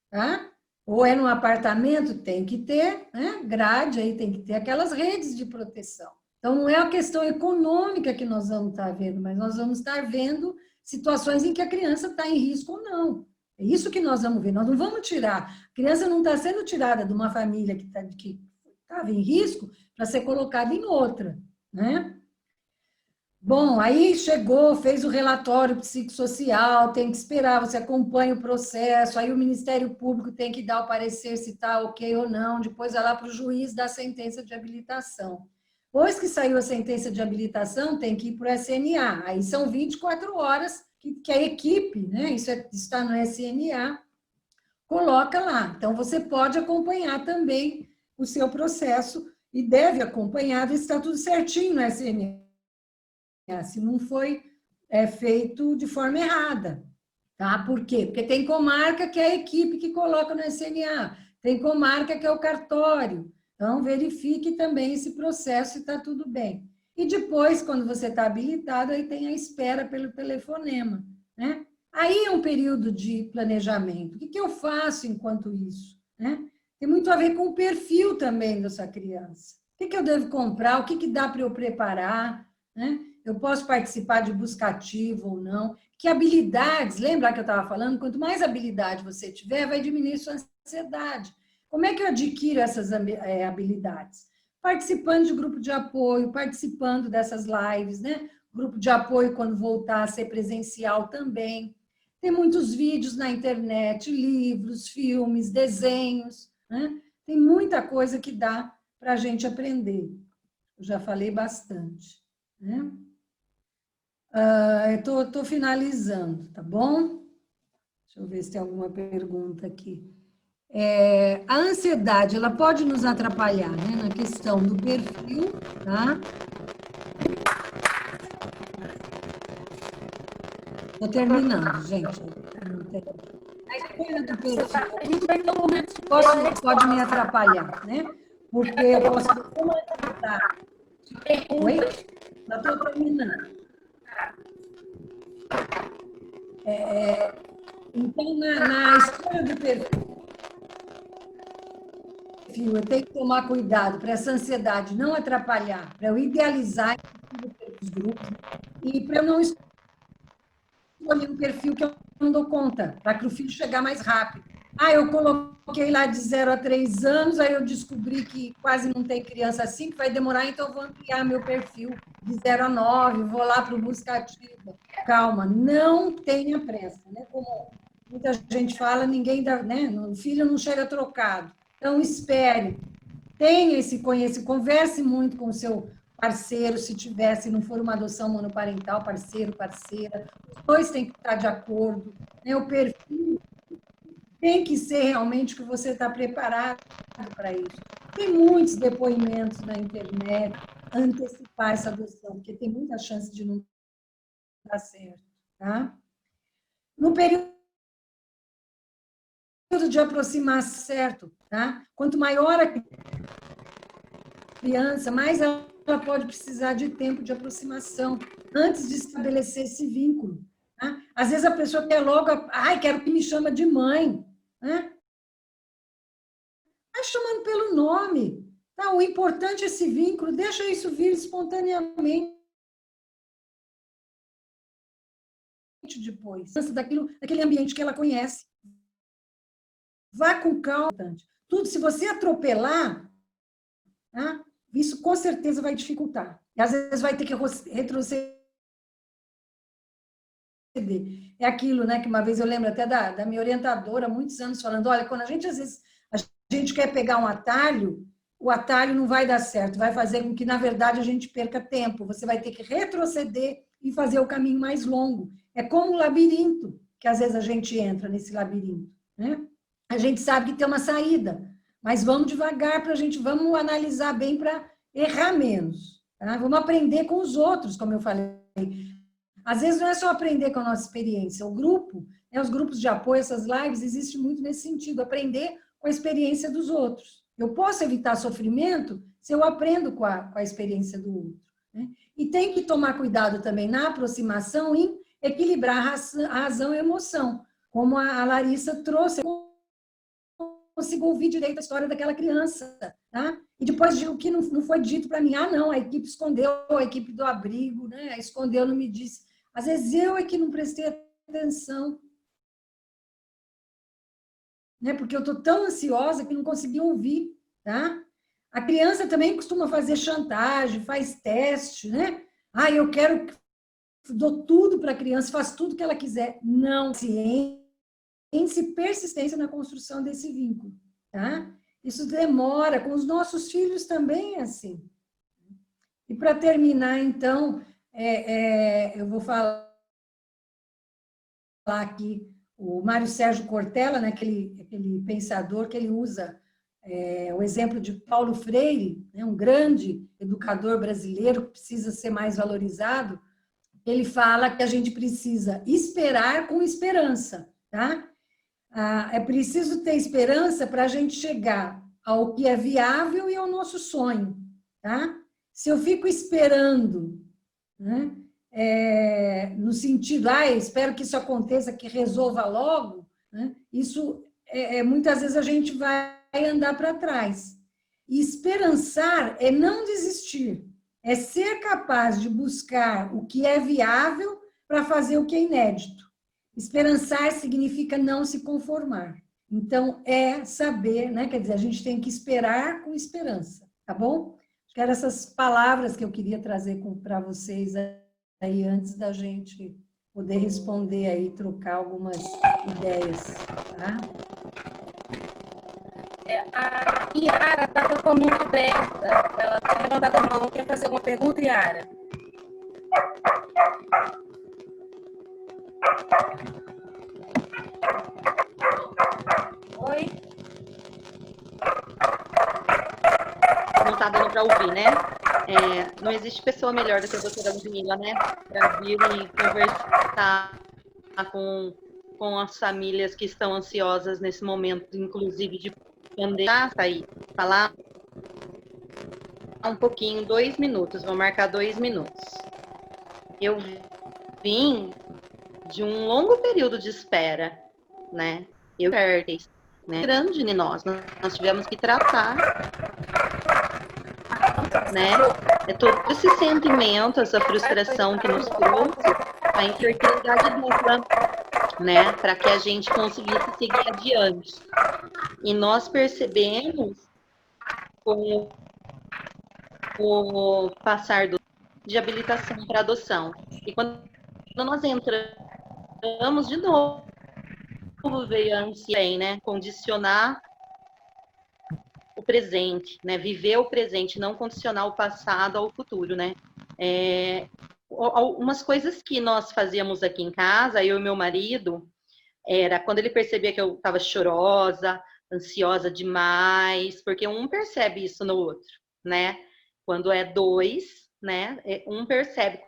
tá? Ou é num apartamento, tem que ter, né, grade, aí tem que ter aquelas redes de proteção. Então, não é a questão econômica que nós vamos estar vendo, mas nós vamos estar vendo situações em que a criança está em risco ou não. É isso que nós vamos ver, nós não vamos tirar. A criança não está sendo tirada de uma família que estava em risco para ser colocada em outra, né? Bom, aí chegou, fez o relatório psicossocial, tem que esperar, você acompanha o processo, aí o Ministério Público tem que dar o parecer se está ok ou não, depois vai lá para o juiz dar a sentença de habilitação. Depois que saiu a sentença de habilitação, tem que ir para o SNA, aí são 24 horas que a equipe, né, isso está no SNA, coloca lá. Então, você pode acompanhar também o seu processo e deve acompanhar, ver se está tudo certinho no SNA, se não foi feito de forma errada. Tá? Por quê? Porque tem comarca que é a equipe que coloca no SNA, tem comarca que é o cartório. Então, verifique também esse processo se está tudo bem. E depois, quando você está habilitado, aí tem a espera pelo telefonema, né? Aí é um período de planejamento. O que eu faço enquanto isso? Né? Tem muito a ver com o perfil também dessa criança. O que eu devo comprar? O que dá para eu preparar? Né? Eu posso participar de busca ativa ou não? Que habilidades, lembra que eu estava falando? Quanto mais habilidade você tiver, vai diminuir sua ansiedade. Como é que eu adquiro essas habilidades? Participando de grupo de apoio, participando dessas lives, né? Grupo de apoio, quando voltar a ser presencial também. Tem muitos vídeos na internet, livros, filmes, desenhos, né? Tem muita coisa que dá para a gente aprender. Eu já falei bastante, né? Estou finalizando, tá bom? Deixa eu ver se tem alguma pergunta aqui. A ansiedade, ela pode nos atrapalhar, né, na questão do perfil, tá? Estou terminando, gente. A escolha do perfil A gente vai ter um momento de pode me atrapalhar, né? Porque eu posso comentar. Oi? Já estou terminando. Então, na escolha do perfil, eu tenho que tomar cuidado para essa ansiedade não atrapalhar, para eu idealizar os grupos e para eu não escolher um perfil que eu não dou conta, para que o filho chegar mais rápido. Eu coloquei lá de 0 a 3 anos, aí eu descobri que quase não tem criança assim, que vai demorar, então eu vou ampliar meu perfil de 0 a 9, vou lá para o busca ativa. Calma, não tenha pressa, né? Como muita gente fala, ninguém dá, né? O filho não chega trocado. Então, espere, tenha esse conhecimento, converse muito com o seu parceiro, se não for uma adoção monoparental, parceiro, parceira, os dois têm que estar de acordo, né? O perfil tem que ser realmente que você está preparado para isso. Tem muitos depoimentos na internet, antecipar essa adoção, porque tem muita chance de não dar certo, tá? No período de aproximar certo, tá? Quanto maior a criança, mais ela pode precisar de tempo de aproximação antes de estabelecer esse vínculo. Tá? Às vezes a pessoa quer logo, quero que me chama de mãe, né? Vai chamando pelo nome. Tá? O importante é esse vínculo, deixa isso vir espontaneamente depois, daquele ambiente que ela conhece. Vá com calma. Tudo, se você atropelar, tá? Isso com certeza vai dificultar. E às vezes vai ter que retroceder. É aquilo, né, que uma vez eu lembro até da minha orientadora, há muitos anos, falando, olha, quando às vezes, a gente quer pegar um atalho, o atalho não vai dar certo, vai fazer com que, na verdade, a gente perca tempo. Você vai ter que retroceder e fazer o caminho mais longo. É como um labirinto, que às vezes a gente entra nesse labirinto, né? A gente sabe que tem uma saída, mas vamos devagar vamos analisar bem para errar menos. Tá? Vamos aprender com os outros, como eu falei. Às vezes não é só aprender com a nossa experiência, o grupo, né, os grupos de apoio, essas lives, existe muito nesse sentido, aprender com a experiência dos outros. Eu posso evitar sofrimento se eu aprendo com a experiência do outro. Né? E tem que tomar cuidado também na aproximação em equilibrar a razão e a emoção, como a Larissa trouxe, eu consigo ouvir direito a história daquela criança, tá? E depois o que não foi dito para mim, não, a equipe escondeu, a equipe do abrigo, né? Escondeu, não me disse. Às vezes eu é que não prestei atenção, né? Porque eu estou tão ansiosa que não consegui ouvir, tá? A criança também costuma fazer chantagem, faz teste, né? Eu quero, dou tudo para a criança, faço tudo que ela quiser. Não, ciência e persistência na construção desse vínculo, tá? Isso demora, com os nossos filhos também é assim. E para terminar, então, eu vou falar aqui o Mário Sérgio Cortella, né, aquele pensador que ele usa o exemplo de Paulo Freire, né, um grande educador brasileiro que precisa ser mais valorizado, ele fala que a gente precisa esperar com esperança, tá? É preciso ter esperança para a gente chegar ao que é viável e ao nosso sonho, tá? Se eu fico esperando, né, no sentido, espero que isso aconteça, que resolva logo, né, isso, muitas vezes a gente vai andar para trás. E esperançar é não desistir, é ser capaz de buscar o que é viável para fazer o que é inédito. Esperançar significa não se conformar. Então, é saber, né? Quer dizer, a gente tem que esperar com esperança, tá bom? Acho que eram essas palavras que eu queria trazer para vocês aí antes da gente poder responder aí, trocar algumas ideias, tá? A Yara está com a mão aberta. Ela está levantada a mão. Quer fazer alguma pergunta, Yara? Oi? Não está dando para ouvir, né? Não existe pessoa melhor do que a doutora Ludmila, né? Para vir e conversar com as famílias que estão ansiosas nesse momento, inclusive de pandemia, aí, falar um pouquinho, 2 minutos, vou marcar 2 minutos. Eu vim de um longo período de espera, né? Né? Grande em nós tivemos que tratar, né? Todo esse sentimento, essa frustração que nos trouxe a infertilidade dupla, né? Para que a gente conseguisse seguir adiante. E nós percebemos com o passar de habilitação para adoção. E quando nós entramos de novo, veio a ansiedade, né? Condicionar o presente, né? Viver o presente, não condicionar o passado ao futuro, né? Algumas coisas que nós fazíamos aqui em casa, eu e meu marido, era quando ele percebia que eu estava chorosa, ansiosa demais, porque um percebe isso no outro, né? Quando é 2, né? Um percebe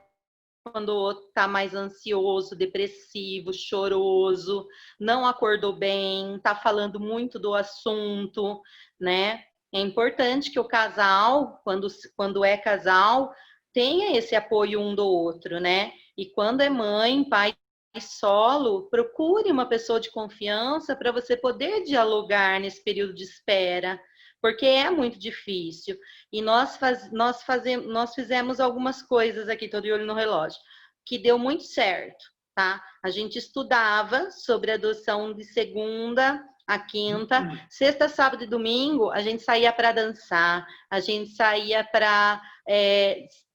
quando o outro está mais ansioso, depressivo, choroso, não acordou bem, está falando muito do assunto, né? É importante que o casal, quando é casal, tenha esse apoio um do outro, né? E quando é mãe, pai solo, procure uma pessoa de confiança para você poder dialogar nesse período de espera, porque é muito difícil. E nós fizemos algumas coisas aqui, tô de olho no relógio, que deu muito certo, tá? A gente estudava sobre adoção de segunda a quinta, sexta, sábado e domingo, a gente saía para dançar, a gente saía para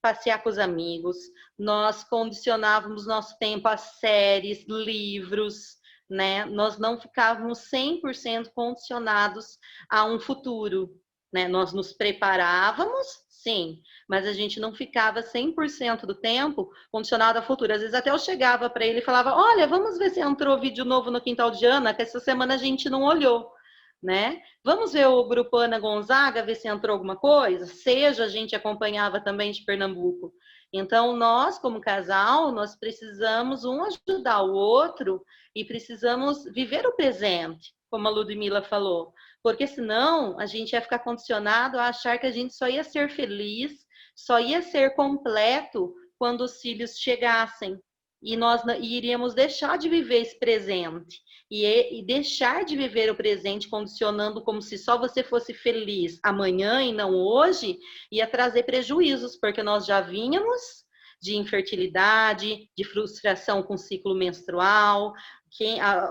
passear com os amigos, nós condicionávamos nosso tempo a séries, livros, né? Nós não ficávamos 100% condicionados a um futuro, né? Nós nos preparávamos, sim, mas a gente não ficava 100% do tempo condicionado a futuro. Às vezes até eu chegava para ele e falava, olha, vamos ver se entrou vídeo novo no Quintal de Ana, que essa semana a gente não olhou, né? Vamos ver o Grupo Ana Gonzaga, ver se entrou alguma coisa? Seja, a gente acompanhava também de Pernambuco. Então, nós, como casal, nós precisamos um ajudar o outro e precisamos viver o presente, como a Ludmila falou. Porque senão, a gente ia ficar condicionado a achar que a gente só ia ser feliz, só ia ser completo quando os filhos chegassem. E nós iríamos deixar de viver esse presente. E deixar de viver o presente condicionando como se só você fosse feliz amanhã e não hoje, ia trazer prejuízos, porque nós já vínhamos de infertilidade, de frustração com o ciclo menstrual.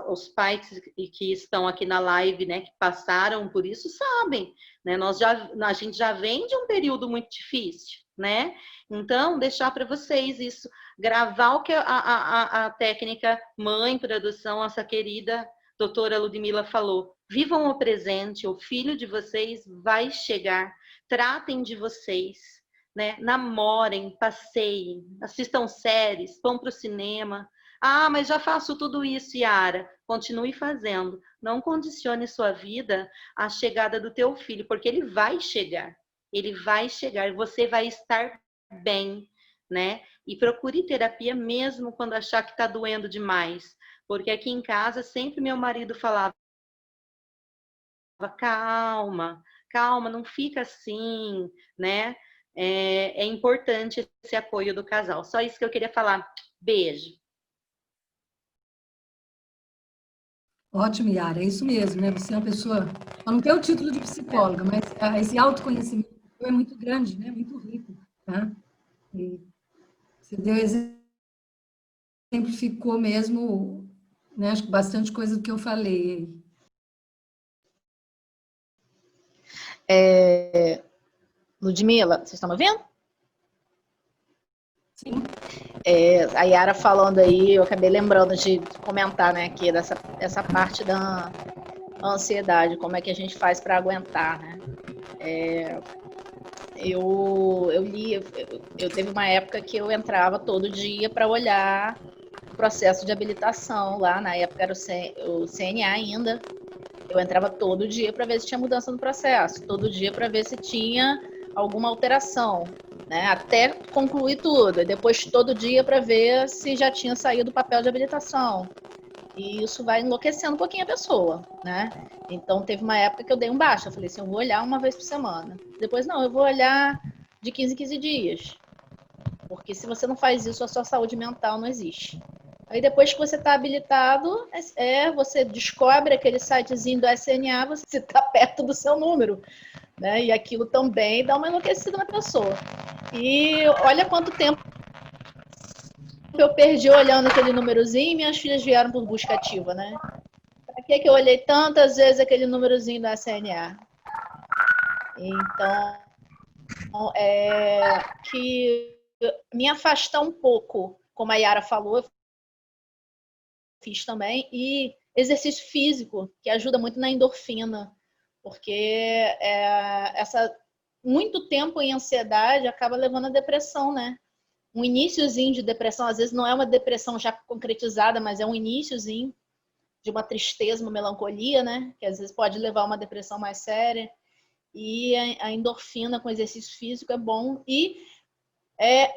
Os pais que estão aqui na live, né, que passaram por isso, sabem, né? A gente já vem de um período muito difícil, né? Então, deixar para vocês isso, gravar o que a técnica mãe para adoção, essa querida doutora Ludmila falou. Vivam o presente, o filho de vocês vai chegar, tratem de vocês, né? Namorem, passeiem, assistam séries, vão para o cinema, Ah, mas já faço tudo isso, Yara. Continue fazendo. Não condicione sua vida à chegada do teu filho, porque ele vai chegar. Ele vai chegar e você vai estar bem, né? E procure terapia mesmo quando achar que está doendo demais. Porque aqui em casa sempre meu marido falava: calma, calma, não fica assim, né? É importante esse apoio do casal. Só isso que eu queria falar. Beijo. Ótimo, Yara, é isso mesmo, né? Você é uma pessoa, eu não tenho o título de psicóloga, mas esse autoconhecimento é muito grande, né? Muito rico, tá? E você deu exemplificou mesmo, né? Acho que bastante coisa do que eu falei. Ludmila, vocês estão me ouvindo? Sim. A Yara falando aí, eu acabei lembrando de comentar, né, aqui dessa parte da ansiedade, como é que a gente faz para aguentar, né? Eu teve uma época que eu entrava todo dia para olhar o processo de habilitação lá, na época era o CNA ainda. Eu entrava todo dia para ver se tinha mudança no processo, todo dia para ver se tinha alguma alteração, né? Até concluir tudo. E depois todo dia para ver se já tinha saído o papel de habilitação. E isso vai enlouquecendo um pouquinho a pessoa, né? Então teve uma época que eu dei um baixo. Eu falei assim, eu vou olhar uma vez por semana. Depois, não, eu vou olhar de 15 em 15 dias. Porque se você não faz isso, a sua saúde mental não existe. Aí depois que você está habilitado, você descobre aquele sitezinho do SNA, você está perto do seu número, né? E aquilo também dá uma enlouquecida na pessoa. E olha quanto tempo eu perdi olhando aquele númerozinho e minhas filhas vieram por busca ativa, né? Para que eu olhei tantas vezes aquele númerozinho do SNA? Então, que me afastar um pouco, como a Yara falou, eu fiz também, e exercício físico, que ajuda muito na endorfina, porque muito tempo em ansiedade acaba levando a depressão, né? Um iniciozinho de depressão, às vezes não é uma depressão já concretizada, mas é um iniciozinho de uma tristeza, uma melancolia, né? Que às vezes pode levar a uma depressão mais séria. E a endorfina com exercício físico é bom. E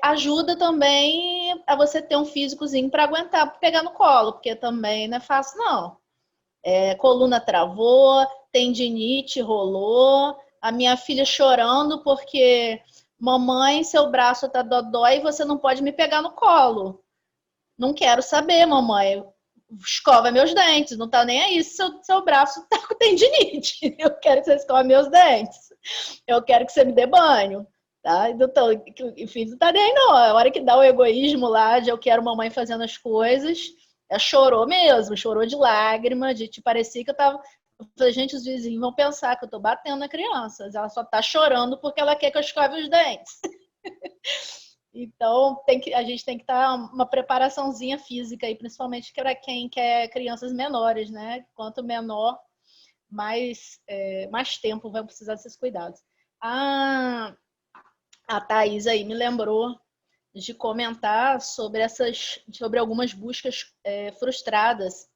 ajuda também a você ter um físicozinho para aguentar pegar no colo, porque também não é fácil, não. Coluna travou, tendinite rolou, a minha filha chorando porque mamãe, seu braço tá dodói e você não pode me pegar no colo. Não quero saber, mamãe. Escova meus dentes, não tá nem aí se seu braço tá com tendinite. Eu quero que você escova meus dentes. Eu quero que você me dê banho. Tá? Então, enfim, não tá nem aí, não. A hora que dá o egoísmo lá de eu quero mamãe fazendo as coisas, chorou mesmo, chorou de lágrima, te parecia que eu tava. Eu falei, gente, os vizinhos vão pensar que eu tô batendo na criança. Ela só tá chorando porque ela quer que eu escove os dentes. Então, a gente tem que estar uma preparaçãozinha física aí, principalmente para quem quer crianças menores, né? Quanto menor, mais tempo vai precisar desses cuidados. A Thaís aí me lembrou de comentar sobre algumas buscas frustradas.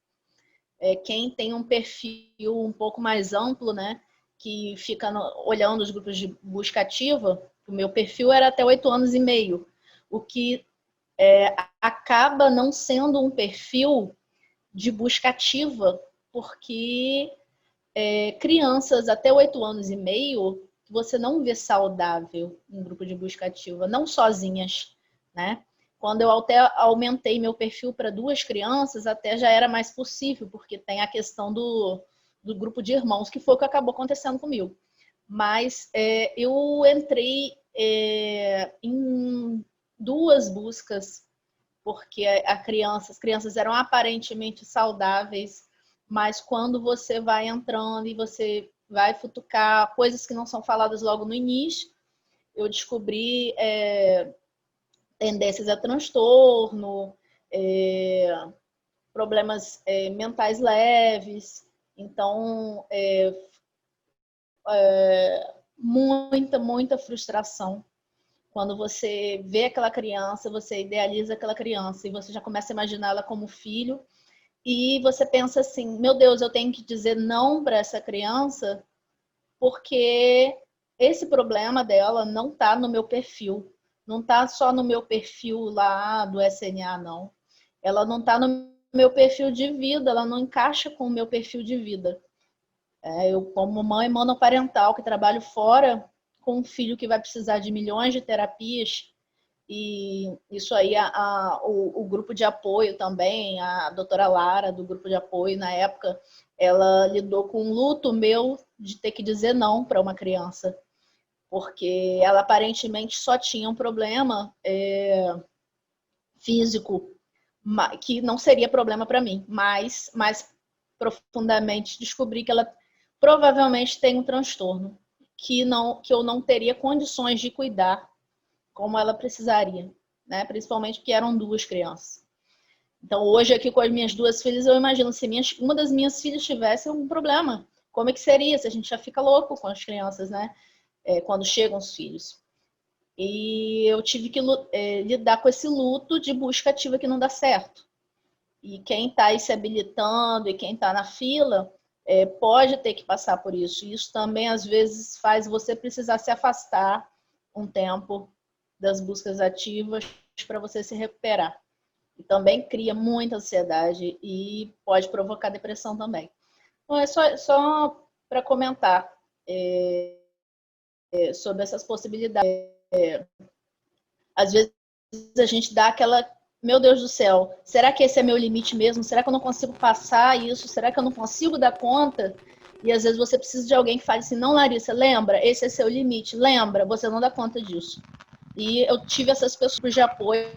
Quem tem um perfil um pouco mais amplo, né? Que fica olhando os grupos de busca ativa, o meu perfil era até 8 anos e meio, o que acaba não sendo um perfil de busca ativa, porque crianças até 8 anos e meio você não vê saudável em grupo de busca ativa, não sozinhas, né? Quando eu até aumentei meu perfil para 2 crianças, até já era mais possível, porque tem a questão do grupo de irmãos, que foi o que acabou acontecendo comigo. Mas eu entrei em 2 buscas, porque as crianças eram aparentemente saudáveis, mas quando você vai entrando e você vai futucar coisas que não são faladas logo no início, eu descobri tendências a transtorno, problemas mentais leves, então muita frustração. Quando você vê aquela criança, você idealiza aquela criança e você já começa a imaginá-la como filho e você pensa assim, meu Deus, eu tenho que dizer não para essa criança porque esse problema dela não está no meu perfil, não está só no meu perfil lá do SNA, não. Ela não está no meu perfil de vida, ela não encaixa com o meu perfil de vida. Eu, como mãe monoparental, que trabalho fora com um filho que vai precisar de milhões de terapias, e isso aí o grupo de apoio também, a doutora Lara, do grupo de apoio, na época, ela lidou com um luto meu de ter que dizer não para uma criança, porque ela aparentemente só tinha um problema físico, que não seria problema para mim, mas mais profundamente descobri que ela provavelmente tem um transtorno que eu não teria condições de cuidar como ela precisaria, né? Principalmente porque eram 2 crianças. Então, hoje aqui com as minhas 2 filhas, eu imagino se uma das minhas filhas tivesse algum problema, como é que seria? Se a gente já fica louco com as crianças, né? Quando chegam os filhos. E eu tive que lidar com esse luto de busca ativa que não dá certo. E quem está aí se habilitando e quem está na fila pode ter que passar por isso. E isso também, às vezes, faz você precisar se afastar um tempo das buscas ativas para você se recuperar. E também cria muita ansiedade e pode provocar depressão também. Então, é só para comentar sobre essas possibilidades. Às vezes a gente dá aquela, meu Deus do céu, será que esse é meu limite mesmo? Será que eu não consigo passar isso? Será que eu não consigo dar conta? E às vezes você precisa de alguém que fale assim, não, Larissa, lembra, esse é seu limite, lembra, você não dá conta disso. E eu tive essas pessoas de apoio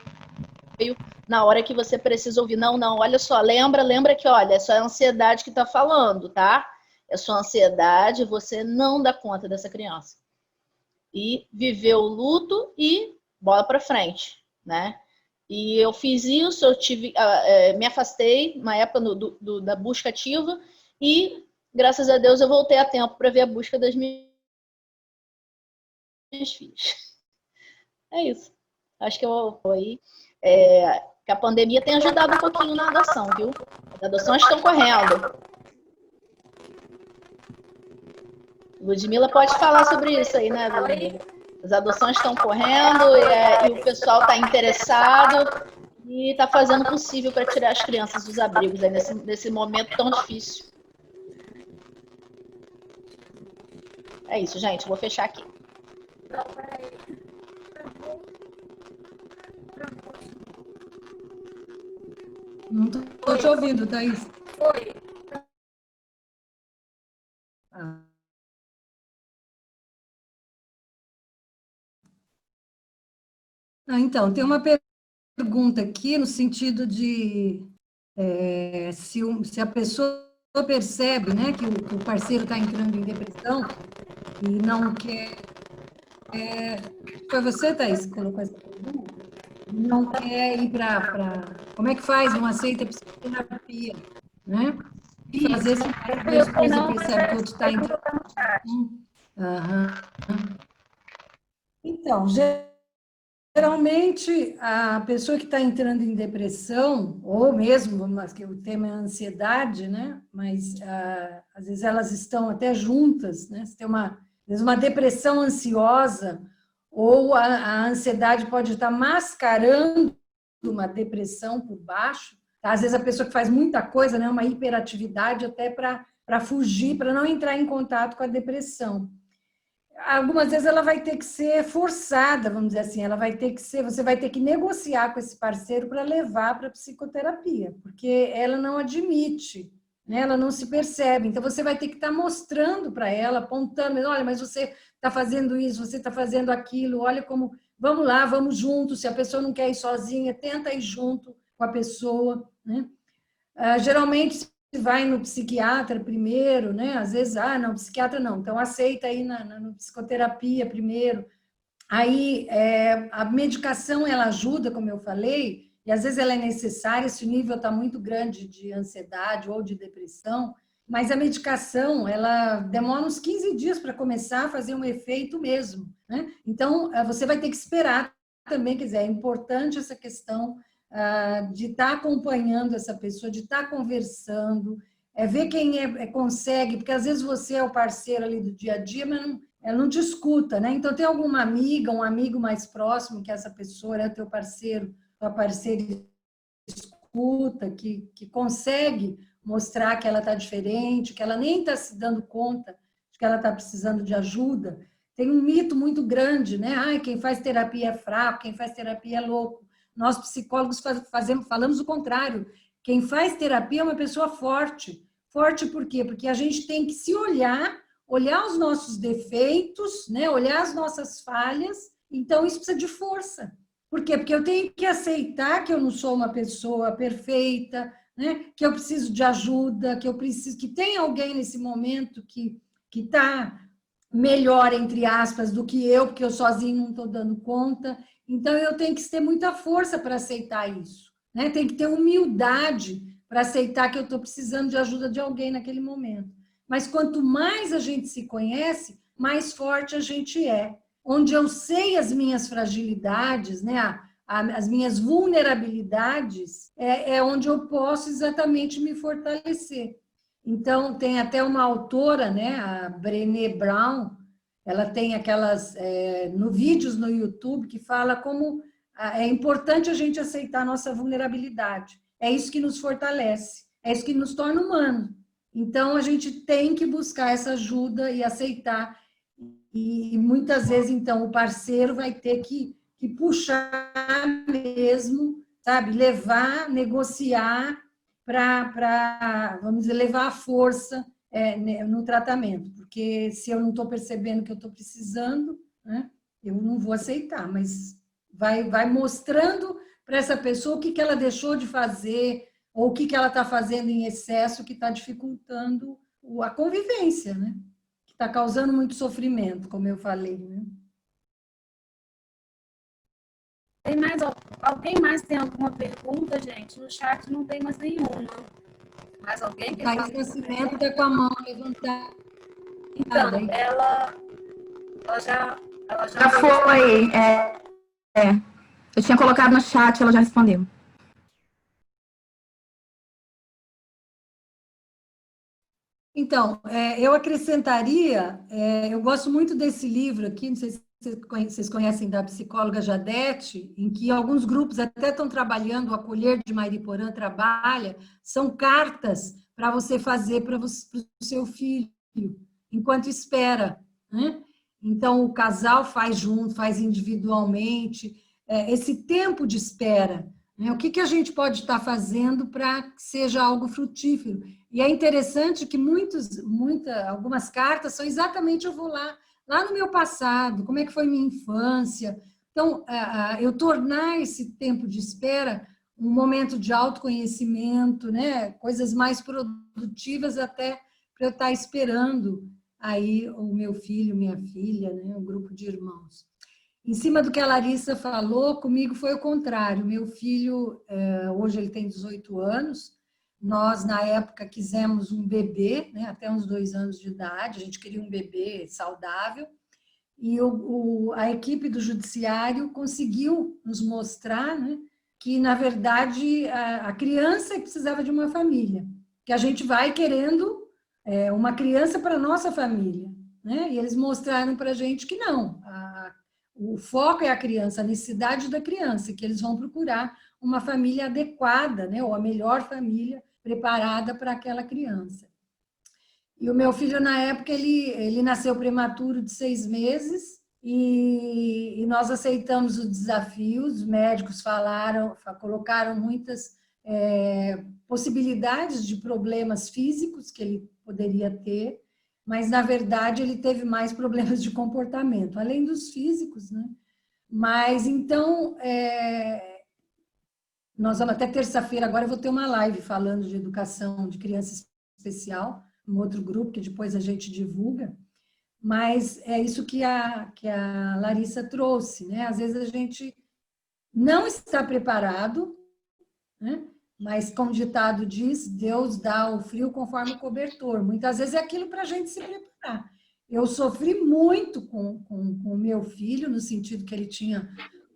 na hora que você precisa ouvir, não, olha só, lembra que, olha, é só a ansiedade que está falando, tá? É só ansiedade, você não dá conta dessa criança. E viver o luto e bola para frente, né? E eu fiz isso, eu me afastei na época da busca ativa e, graças a Deus, eu voltei a tempo para ver a busca das minhas filhas. É isso. Acho que eu vou aí. Que a pandemia tem ajudado um pouquinho na adoção, viu? As adoções estão correndo. Ludmila pode falar sobre isso aí, né, Ludmila? As adoções estão correndo e o pessoal está interessado e está fazendo o possível para tirar as crianças dos abrigos aí nesse momento tão difícil. É isso, gente. Vou fechar aqui. Não estou te ouvindo, Thaís. Foi. Então, tem uma pergunta aqui no sentido de se a pessoa percebe, né, que o parceiro está entrando em depressão e não quer... Foi você, Thaís, que colocou essa pergunta? Não quer ir para... Como é que faz? Não aceita psicoterapia, né? E fazer se a esposa percebe que o outro está entrando... Então, geralmente, a pessoa que está entrando em depressão, ou mesmo, mas que o tema é ansiedade, né? Mas às vezes elas estão até juntas, né? Você tem às vezes uma depressão ansiosa, ou a ansiedade pode estar mascarando uma depressão por baixo. Tá? Às vezes a pessoa que faz muita coisa, né? Uma hiperatividade até para fugir, para não entrar em contato com a depressão. Algumas vezes ela vai ter que ser forçada, vamos dizer assim, você vai ter que negociar com esse parceiro para levar para a psicoterapia, porque ela não admite, né? Ela não se percebe. Então, você vai ter que estar mostrando para ela, apontando, olha, mas você está fazendo isso, você está fazendo aquilo, olha como, vamos lá, vamos juntos, se a pessoa não quer ir sozinha, tenta ir junto com a pessoa, né? Geralmente, vai no psiquiatra primeiro, né? Às vezes, não, psiquiatra não, então aceita aí na psicoterapia primeiro. Aí, a medicação, ela ajuda, como eu falei, e às vezes ela é necessária se o nível está muito grande de ansiedade ou de depressão, mas a medicação, ela demora uns 15 dias para começar a fazer um efeito mesmo, né? Então, você vai ter que esperar também, quer dizer, é importante essa questão de estar acompanhando essa pessoa, de estar conversando, ver quem consegue, porque às vezes você é o parceiro ali do dia a dia, mas ela não te escuta, né? Então, tem alguma amiga, um amigo mais próximo que essa pessoa é teu parceiro, tua parceira escuta, que consegue mostrar que ela está diferente, que ela nem está se dando conta de que ela está precisando de ajuda. Tem um mito muito grande, né? Ai, quem faz terapia é fraco, quem faz terapia é louco. Nós, psicólogos, falamos o contrário. Quem faz terapia é uma pessoa forte. Forte por quê? Porque a gente tem que se olhar os nossos defeitos, né? Olhar as nossas falhas. Então, isso precisa de força. Por quê? Porque eu tenho que aceitar que eu não sou uma pessoa perfeita, né? Que eu preciso de ajuda, que tem alguém nesse momento que está melhor, entre aspas, do que eu, porque eu sozinho não estou dando conta. Então, eu tenho que ter muita força para aceitar isso, né? Tem que ter humildade para aceitar que eu estou precisando de ajuda de alguém naquele momento. Mas quanto mais a gente se conhece, mais forte a gente é. Onde eu sei as minhas fragilidades, né? As minhas vulnerabilidades, é onde eu posso exatamente me fortalecer. Então, tem até uma autora, né, a Brené Brown, ela tem aquelas vídeos no YouTube que fala como é importante a gente aceitar a nossa vulnerabilidade. É isso que nos fortalece, é isso que nos torna humano. Então, a gente tem que buscar essa ajuda e aceitar. E muitas vezes, então, o parceiro vai ter que puxar mesmo, sabe? Levar, negociar para, vamos dizer, levar a força no tratamento. Porque se eu não estou percebendo que eu estou precisando, né, eu não vou aceitar, mas vai mostrando para essa pessoa o que ela deixou de fazer ou o que ela está fazendo em excesso que está dificultando a convivência, né? Que está causando muito sofrimento, como eu falei, né? Tem mais, alguém mais tem alguma pergunta, gente? No chat não tem mais nenhuma. Mais alguém? Thaís Nascimento está com a mão levantada. Então, ela já foi. Eu tinha colocado no chat, ela já respondeu. Então, eu acrescentaria, eu gosto muito desse livro aqui, não sei se vocês conhecem, da psicóloga Jadete, em que alguns grupos até estão trabalhando, o Acolher de Mariporã trabalha, são cartas para você fazer para o seu filho, enquanto espera, né? Então, o casal faz junto, faz individualmente, esse tempo de espera, né? O que a gente pode estar fazendo para que seja algo frutífero? E é interessante que algumas cartas são exatamente, eu vou lá no meu passado, como é que foi minha infância. Então, eu tornar esse tempo de espera um momento de autoconhecimento, né? Coisas mais produtivas até para eu estar esperando aí o meu filho, minha filha, né? Um grupo de irmãos. Em cima do que a Larissa falou, comigo foi o contrário. Meu filho, hoje ele tem 18 anos, nós, na época, quisemos um bebê, né, até uns 2 anos de idade, a gente queria um bebê saudável, e a equipe do judiciário conseguiu nos mostrar, né, que, na verdade, a criança precisava de uma família, que a gente vai querendo uma criança para a nossa família, né, e eles mostraram para a gente que não, o foco é a criança, a necessidade da criança, que eles vão procurar uma família adequada, né, ou a melhor família preparada para aquela criança. E o meu filho, na época, ele nasceu prematuro de 6 meses e nós aceitamos o desafio, os médicos colocaram muitas possibilidades de problemas físicos que ele poderia ter, mas, na verdade, ele teve mais problemas de comportamento, além dos físicos, né? Mas, então, nós vamos até terça-feira, agora eu vou ter uma live falando de educação de criança especial, um outro grupo que depois a gente divulga, mas é isso que a Larissa trouxe, né? Às vezes a gente não está preparado, né? Mas, como o ditado diz, Deus dá o frio conforme o cobertor. Muitas vezes é aquilo para a gente se preparar. Eu sofri muito com o meu filho, no sentido que ele tinha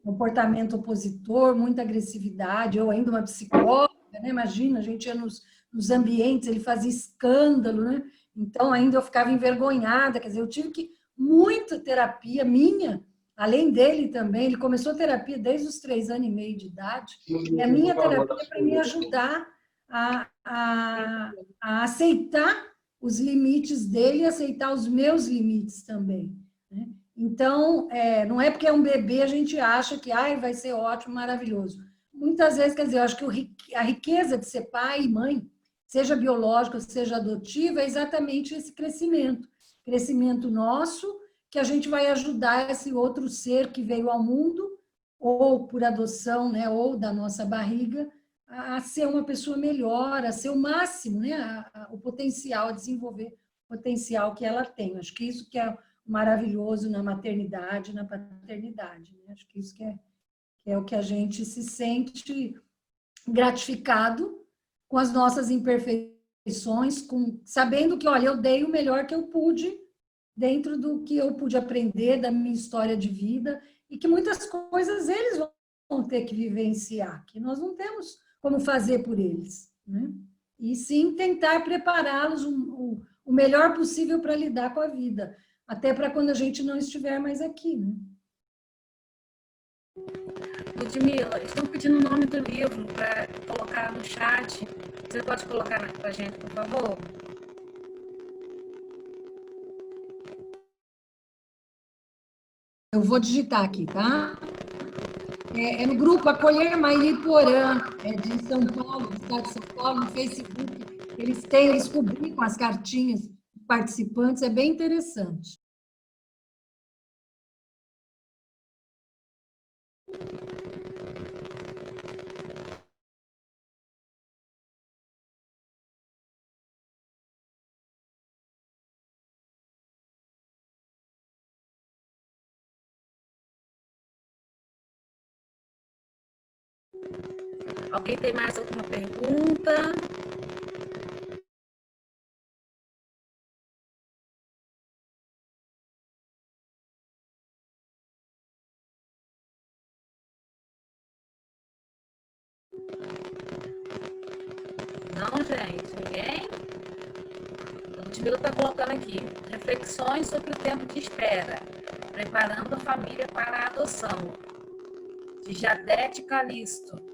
comportamento opositor, muita agressividade, eu ainda uma psicóloga, né? Imagina, a gente ia nos ambientes, ele fazia escândalo, né? Então, ainda eu ficava envergonhada, quer dizer, eu tive que muita terapia minha, além dele também, ele começou a terapia desde os 3 anos e meio de idade, e a minha terapia é para me ajudar a aceitar os limites dele e aceitar os meus limites também, né? Então, não é porque é um bebê a gente acha que vai ser ótimo, maravilhoso. Muitas vezes, quer dizer, eu acho que a riqueza de ser pai e mãe, seja biológico, seja adotivo, é exatamente esse crescimento. Crescimento nosso, que a gente vai ajudar esse outro ser que veio ao mundo, ou por adoção, né, ou da nossa barriga, a ser uma pessoa melhor, a ser o máximo, né, o potencial, a desenvolver o potencial que ela tem. Acho que isso que é maravilhoso na maternidade, na paternidade, né? Acho que isso que é o que a gente se sente gratificado com as nossas imperfeições, sabendo que, olha, eu dei o melhor que eu pude dentro do que eu pude aprender da minha história de vida e que muitas coisas eles vão ter que vivenciar, que nós não temos como fazer por eles, né? E sim tentar prepará-los o melhor possível para lidar com a vida, até para quando a gente não estiver mais aqui, né? Ludmila, estão pedindo o nome do livro para colocar no chat. Você pode colocar para a gente, por favor? Eu vou digitar aqui, tá? É no grupo Acolher Mairiporã, de São Paulo, do estado de São Paulo, no Facebook. Eles publicam as cartinhas dos participantes, é bem interessante. Alguém tem mais alguma pergunta? Não, gente? Ninguém? A Ludmila está colocando aqui. Reflexões sobre o tempo de espera. Preparando a família para a adoção. De Jadete Calisto.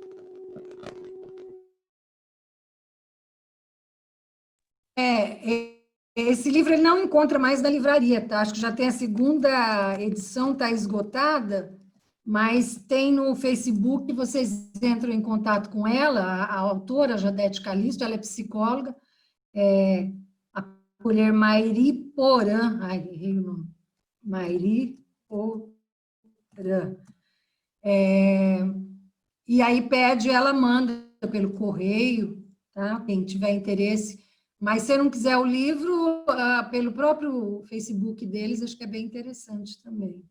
Esse livro ele não encontra mais na livraria, tá? Acho que já tem a segunda edição, está esgotada, mas tem no Facebook, vocês entram em contato com ela, a autora, Jadete Calisto, ela é psicóloga, Acolher Mairiporã, errei o nome, Mairiporã. E aí pede, ela manda pelo correio, tá? Quem tiver interesse. Mas se não quiser o livro, pelo próprio Facebook deles, acho que é bem interessante também.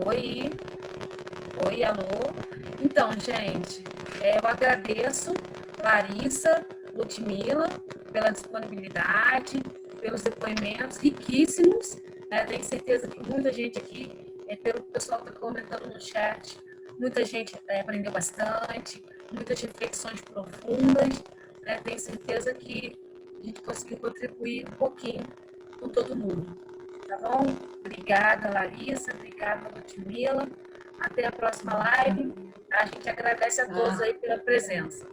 Oi. Oi, alô. Então, gente, eu agradeço Larissa, Ludmila, pela disponibilidade, pelos depoimentos riquíssimos. Tenho certeza que muita gente aqui, pelo pessoal que está comentando no chat, muita gente aprendeu bastante, muitas reflexões profundas. Tenho certeza que a gente conseguiu contribuir um pouquinho com todo mundo. Tá bom? Obrigada, Larissa. Obrigada, Ludmila. Até a próxima live. A gente agradece a todos aí pela presença.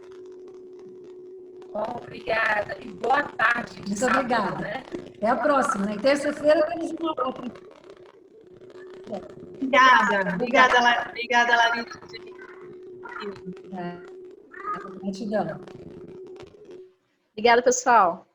Bom, obrigada. E boa tarde. Muito sábado, obrigada. Né? Até a próxima, né? Terça-feira temos uma outra. Obrigada, Larissa. Gratidão. Obrigada, pessoal.